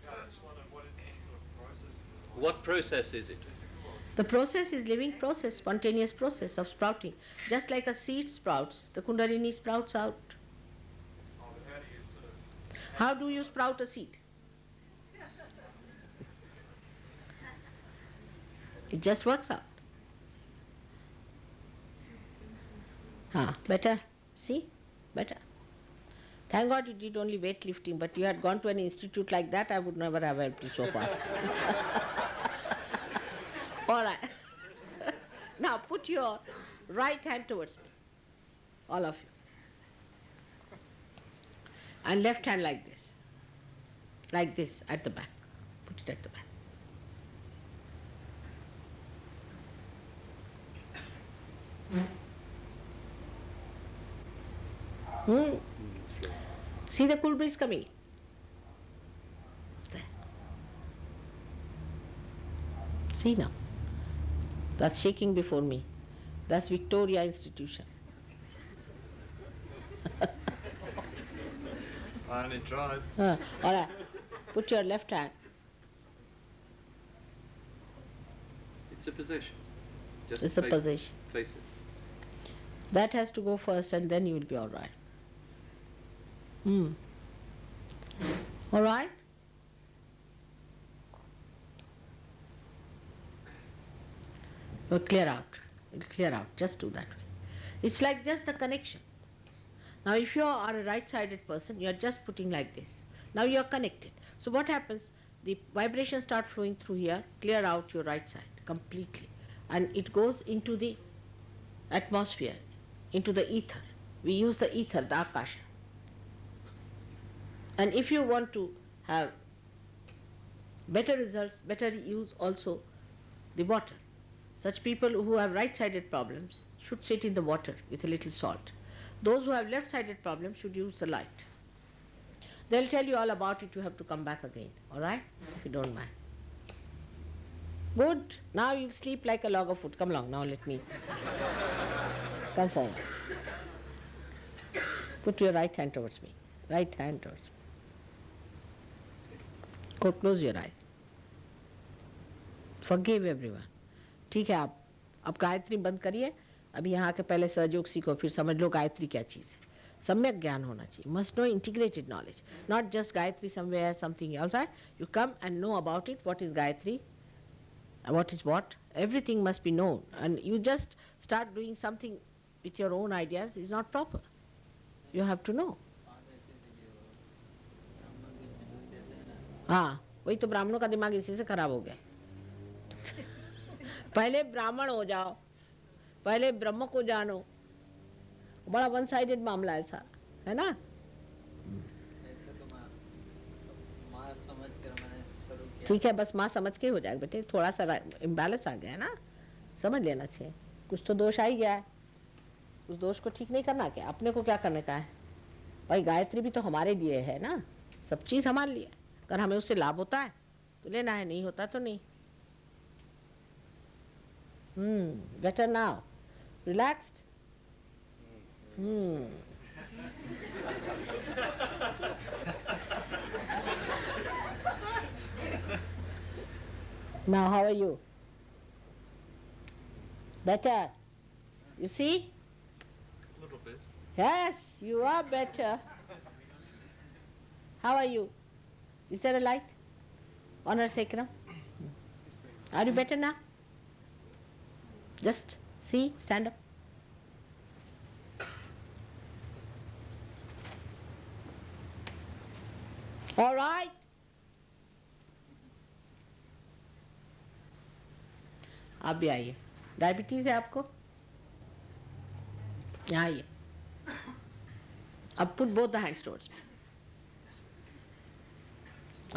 I just wonder what is the sort of process? What process is it? The process is living process, spontaneous process of sprouting. Just like a seed sprouts, the Kundalini sprouts out. Oh, but how do you sort of... How do you sprout a seed? It just works out. Better? See? Better. Thank God you did only weightlifting, but you had gone to an institute like that, I would never have helped you so fast. All right. Now put your right hand towards me. All of you. And left hand like this. Like this at the back. Put it at the back. See the cool breeze coming in. It's there. See now. That's shaking before me. That's Victoria Institution. I only tried. All right. Put your left hand. It's a position. Just It's a face position. It. Face it. That has to go first and then you will be all right. All right? It'll clear out. It'll clear out. Just do that way. It's like just the connection. Now if you are a right-sided person, you are just putting like this. Now you are connected. So what happens? The vibrations start flowing through here, clear out your right side completely. And it goes into the atmosphere, into the ether. We use the ether, the akasha. And if you want to have better results, better use also the water. Such people who have right-sided problems should sit in the water with a little salt. Those who have left-sided problems should use the light. They'll tell you all about it, you have to come back again, all right? If you don't mind. Good. Now you'll sleep like a log of wood. Come along. Now let me. Come forward. Put your right hand towards me. Right hand towards me. Go, close your eyes. Forgive everyone. ठीक है, आप अब गायत्री बंद करिए. अभी यहाँ के पहले सहयोग सीखो, फिर समझ लो गायत्री क्या चीज़ है. सम्यक ज्ञान होना चाहिए. Must know integrated knowledge, not just Gayatri somewhere, something else. You come and know about it. What is Gayatri? What is what? Everything must be known. And you just start doing something with your own ideas is not proper. You have to know. हाँ, वही तो ब्राह्मणों का दिमाग इसी से खराब हो गया. पहले ब्राह्मण हो जाओ, पहले ब्रह्म को जानो. बड़ा वन साइडेड मामला ऐसा है ना. ठीक है, बस माँ समझ के हो जाएगा बेटे. थोड़ा सा इम्बैलेंस आ गया है ना, समझ लेना चाहिए. कुछ तो दोष आ ही गया है, उस दोष को ठीक नहीं करना. क्या अपने को क्या करने का है भाई? गायत्री भी तो हमारे लिए है ना, सब चीज़ हमारे लिए. अगर हमें उससे लाभ होता है तो लेना है, नहीं होता तो नहीं. Better now, relaxed. Now how are you? Better? You see? A little bit. Yes, you are better. How are you? Is there a light on our sacrum? Are you better now? Just see, stand up. All right. आप भी आइए. Diabetes है आपको? यहाँ आइए. अब put both the hands towards me.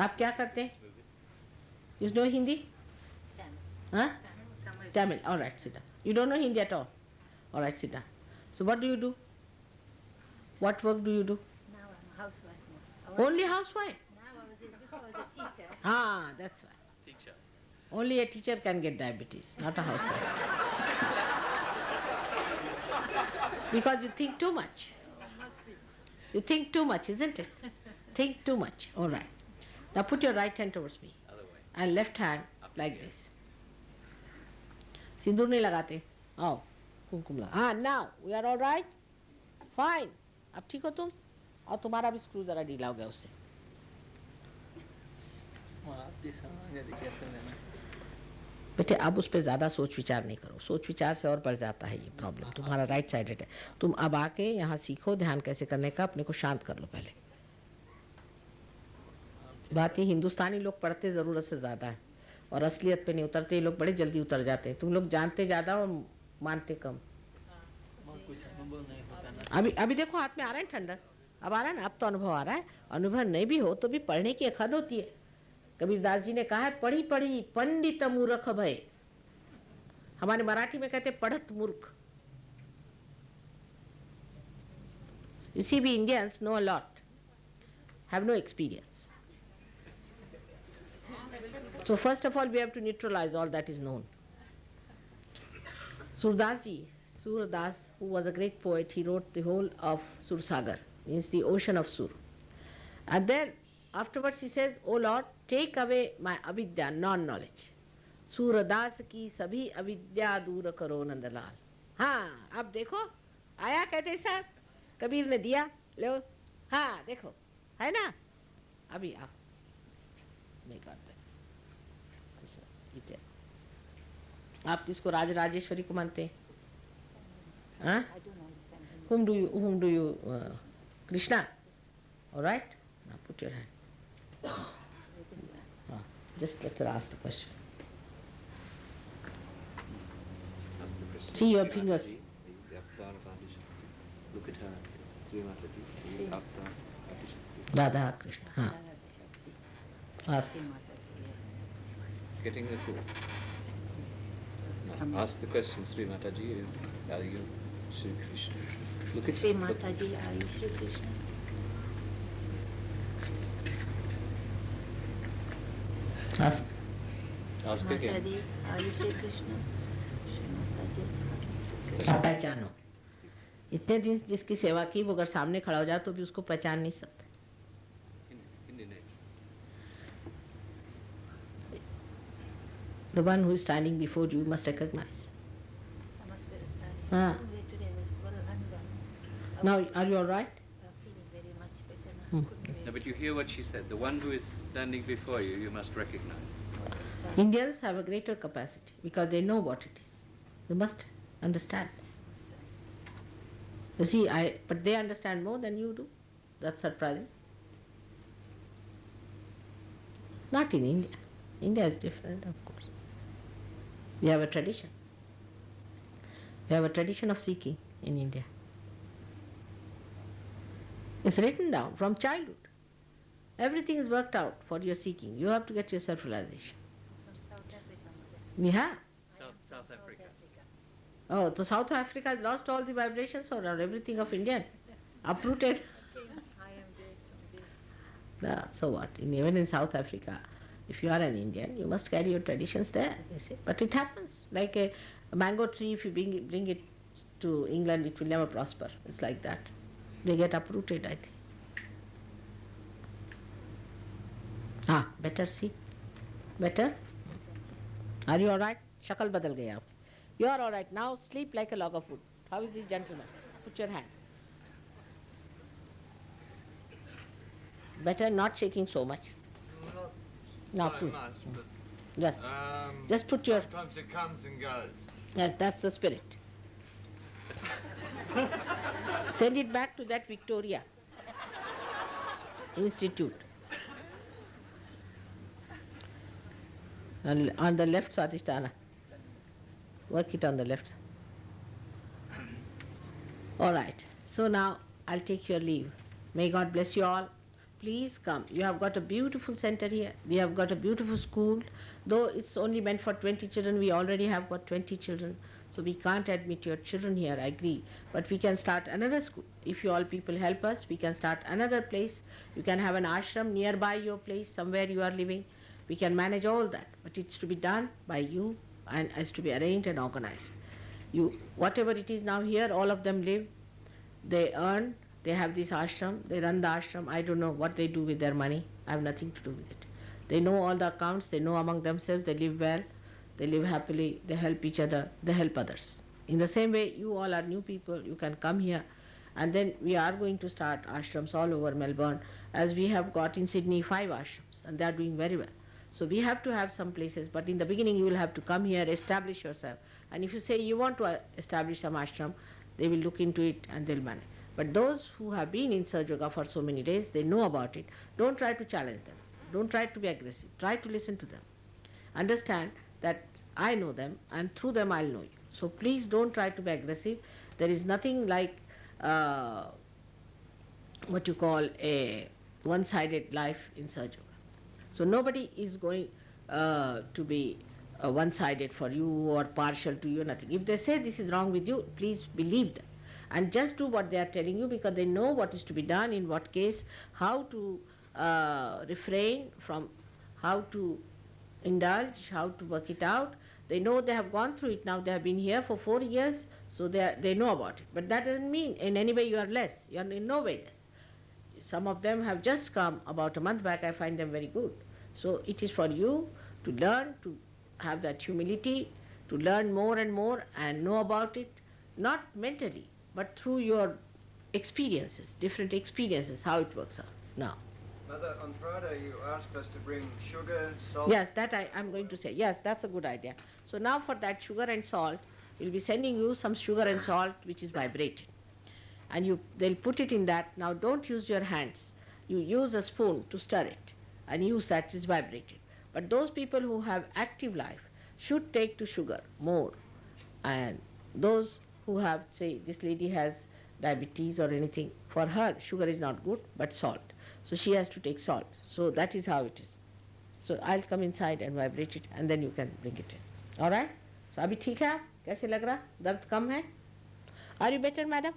आप क्या करते हैं? You know Hindi? Huh? Tamil. All right, sit down. You don't know Hindi at all? All right, sit down. So what do you do? What work do you do? Now I'm a housewife. Only housewife? Now before I was a teacher. Ah, that's why. Teacher. Only a teacher can get diabetes, not a housewife. Because you think too much. You think too much, isn't it? Think too much. All right. Now put your right hand towards me. Other way. And left hand like this. सिंदूर नहीं लगाते. आओ, कुमकुम लगा. हाँ, now we are all right. Fine. अब ठीक हो तुम? और तुम्हारा भी स्क्रू जरा ढीला हो गया उससे. बेटे अब उस पर ज़्यादा सोच विचार नहीं करो. सोच विचार से और बढ़ जाता है ये प्रॉब्लम. तुम्हारा राइट साइडेड है. तुम अब आके यहाँ सीखो ध्यान कैसे करने का. अपने को शांत कर लो पहले. बात ये हिंदुस्तानी लोग पढ़ते ज़रूरत से ज़्यादा है और असलियत पे नहीं उतरते. ये लोग बड़े जल्दी उतर जाते हैं. तुम लोग जानते ज़्यादा और मानते कम. अभी देखो हाथ में आ रहा है ठंडा. अब आ रहा है ना. अब तो अनुभव आ रहा है. अनुभव नहीं भी हो तो भी पढ़ने की एक हद होती है. कबीरदास जी ने कहा है पढ़ी पढ़ी पंडित मूर्ख भय. हमारे मराठी में कहते पढ़त मूर्ख. You see, we Indians know a lot, have no experience. So first of all, we have to neutralize all that is known. Surdas ji, Surdas, who was a great poet, he wrote the whole of Sursagar, means the ocean of Sur. And then afterwards he says, "O Lord, take away my avidya, non-knowledge. Surdas की सभी अविद्या दूर करो नंदलाल." हाँ, अब देखो आया कहते सर, कबीर ने दिया. लो, हाँ देखो, है ना. अभी आप आप किसको राज राजेश्वरी को मानते हैं? हाँ? Whom do you Krishna? All right. Now put your hand. Just let her ask the question. See your fingers. Look at her and say, Shri Mataji, Radha Krishna. हाँ. Ask. Getting the clue. Now, ask the question, Shri Mataji, are you Shri Krishna? Look at Shri Mataji, are you Shri Krishna? Ask. Ask again. Mataji, are you Shri Krishna? Shri Mataji. आप पहचानो, इतने दिन जिसकी सेवा की वो अगर सामने खड़ा हो जाए तो भी उसको पहचान नहीं सकते. The one who is standing before you must recognize. So much better, sir. Ah. Today was well undone. Now, are you all right? Feeling very much better now. No, but you hear what she said. The one who is standing before you, you must recognize. Indians have a greater capacity because they know what it is. They must understand. You see, but they understand more than you do. That's surprising. Not in India. India is different, of course. We have a tradition. We have a tradition of seeking in India. It's written down from childhood. Everything is worked out for your seeking. You have to get your self-realization. From South Africa, mother. We have. South Africa. Oh, so South Africa has lost all the vibrations or everything of Indian? Uprooted? I am there. No, so what? Even in South Africa, if you are an Indian, you must carry your traditions there, you see. But it happens. Like a mango tree, if you bring it to England, it will never prosper. It's like that. They get uprooted, I think. Better, see? Better? Are you all right? Shakal badal gaya aap. You are all right. Now sleep like a log of wood. How is this gentleman? Put your hand. Better, not shaking so much. Not Now so put. much, but Yes. Just put your. sometimes it comes and goes. Yes, that's the spirit. Send it back to that Victoria Institute. On the left, Swadhisthana. Work it on the left. All right. So now I'll take your leave. May God bless you all. Please come. You have got a beautiful center here. We have got a beautiful school. Though it's only meant for 20 children, we already have got 20 children. So we can't admit your children here, I agree. But we can start another school. If you all people help us, we can start another place. You can have an ashram nearby your place, somewhere you are living. We can manage all that. But it's to be done by you and has to be arranged and organized. Whatever it is now here, all of them live. They earn. They have this ashram, they run the ashram. I don't know what they do with their money. I have nothing to do with it. They know all the accounts, they know among themselves, they live well, they live happily, they help each other, they help others. In the same way, you all are new people, you can come here. And then we are going to start ashrams all over Melbourne, as we have got in Sydney 5 ashrams, and they are doing very well. So we have to have some places, but in the beginning you will have to come here, establish yourself. And if you say you want to establish some ashram, they will look into it and they'll manage. But those who have been in Sahaja Yoga for so many days, they know about it. Don't try to challenge them. Don't try to be aggressive. Try to listen to them. Understand that I know them and through them I'll know you. So please don't try to be aggressive. There is nothing like what you call a one-sided life in Sahaja Yoga. So nobody is going to be one-sided for you or partial to you, nothing. If they say this is wrong with you, please believe them. And just do what they are telling you because they know what is to be done, in what case, how to refrain from, how to indulge, how to work it out. They know, they have gone through it now, they have been here for 4 years, so they know about it. But that doesn't mean in any way you are less, you are in no way less. Some of them have just come about a month back, I find them very good. So it is for you to learn, to have that humility, to learn more and more and know about it, not mentally, but through your experiences, different experiences, how it works out. Now. Mother, on Friday you asked us to bring sugar, salt. Yes, that I'm going to say. Yes, that's a good idea. So now for that sugar and salt, we'll be sending you some sugar and salt which is vibrated. And they'll put it in that. Now don't use your hands. You use a spoon to stir it and use that, is vibrated. But those people who have active life should take to sugar more. And those who have, say, this lady has diabetes or anything, for her sugar is not good, but salt. So she has to take salt. So that is how it is. So I'll come inside and vibrate it and then you can bring it in. All right? So अभी ठीक है आप? कैसे लग रहा? दर्द कम है? Are you better, madam?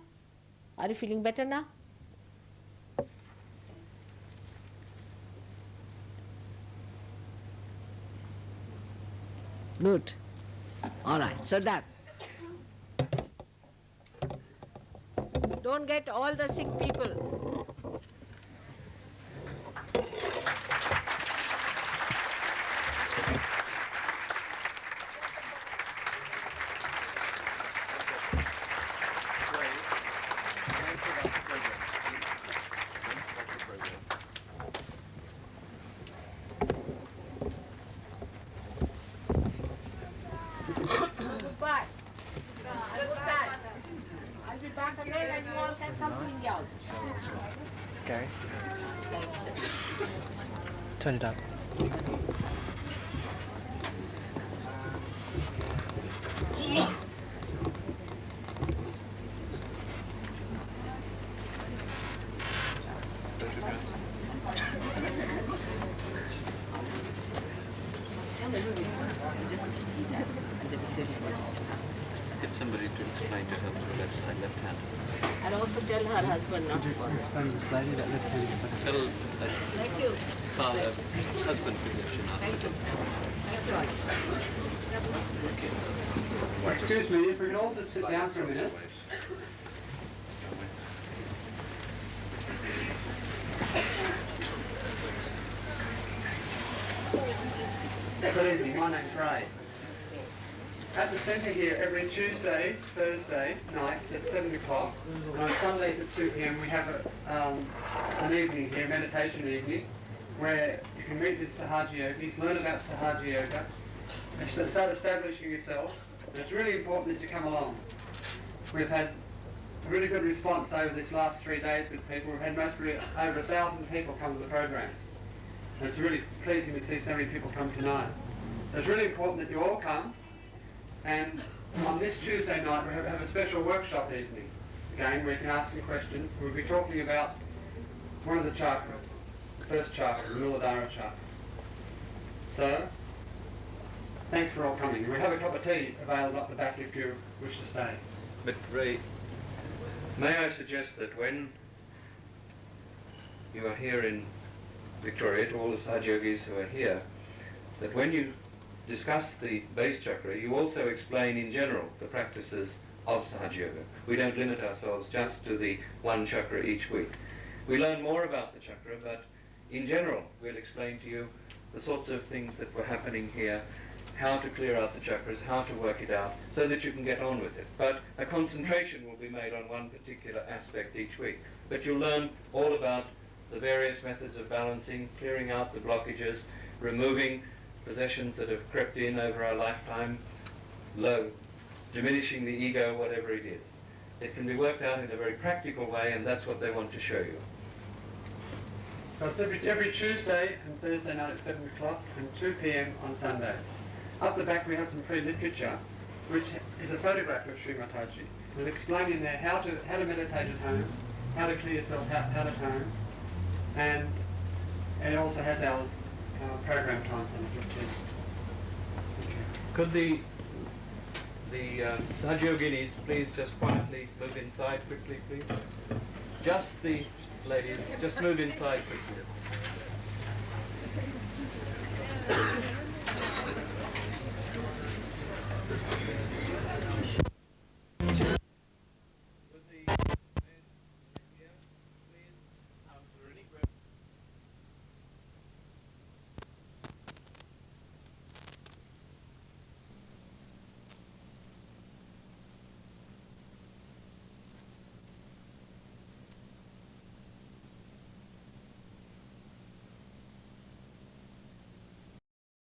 Are you feeling better now? Good. All right, so done. Don't get all the sick people. Goodbye. Goodbye. I'll be back again and you all can come to India also. Okay. Turn it up. Get somebody to explain to her the left side, left hand. And also tell her husband not to bother. Tell Thank you. husband position. Thank you. Excuse me, if we could all just sit down for a minute. Good evening, my name's Ray. At the centre here, every Tuesday, Thursday nights at 7 o'clock, and on Sundays at 2 p.m. we have an evening here, meditation evening, where you can meet with sahajayogis, learn about sahajayogi, and start establishing yourself. And it's really important that you come along. We've had a really good response over this last 3 days with people. We've had over 1,000 people come to the programs. And it's really pleasing to see so many people come tonight. So it's really important that you all come. And on this Tuesday night we have a special workshop evening, again, where you can ask some questions. We'll be talking about one of the chakras, the first chakra, the Muladhara chakra. So, thanks for all coming. We have a cup of tea available up the back if you wish to stay. But Ray, may I suggest that when you are here in Victoria, to all the Sahajayogis who are here, that when you discuss the base chakra, you also explain in general the practices of Sahaja Yoga. We don't limit ourselves just to the one chakra each week. We learn more about the chakra, but in general we'll explain to you the sorts of things that were happening here, how to clear out the chakras, how to work it out, so that you can get on with it. But a concentration will be made on one particular aspect each week. But you'll learn all about the various methods of balancing, clearing out the blockages, removing possessions that have crept in over our lifetime, diminishing the ego, whatever it is. It can be worked out in a very practical way, and that's what they want to show you. So it's every Tuesday and Thursday night at 7 o'clock and 2 p.m. on Sundays. Up the back we have some free literature, which is a photograph of Shri Mataji, and explaining there how to meditate at home, how to clear yourself out at home, and it also has our program times on it. Could the Sahajayoginis please just quietly move inside quickly, please? Just the ladies, just move inside quickly.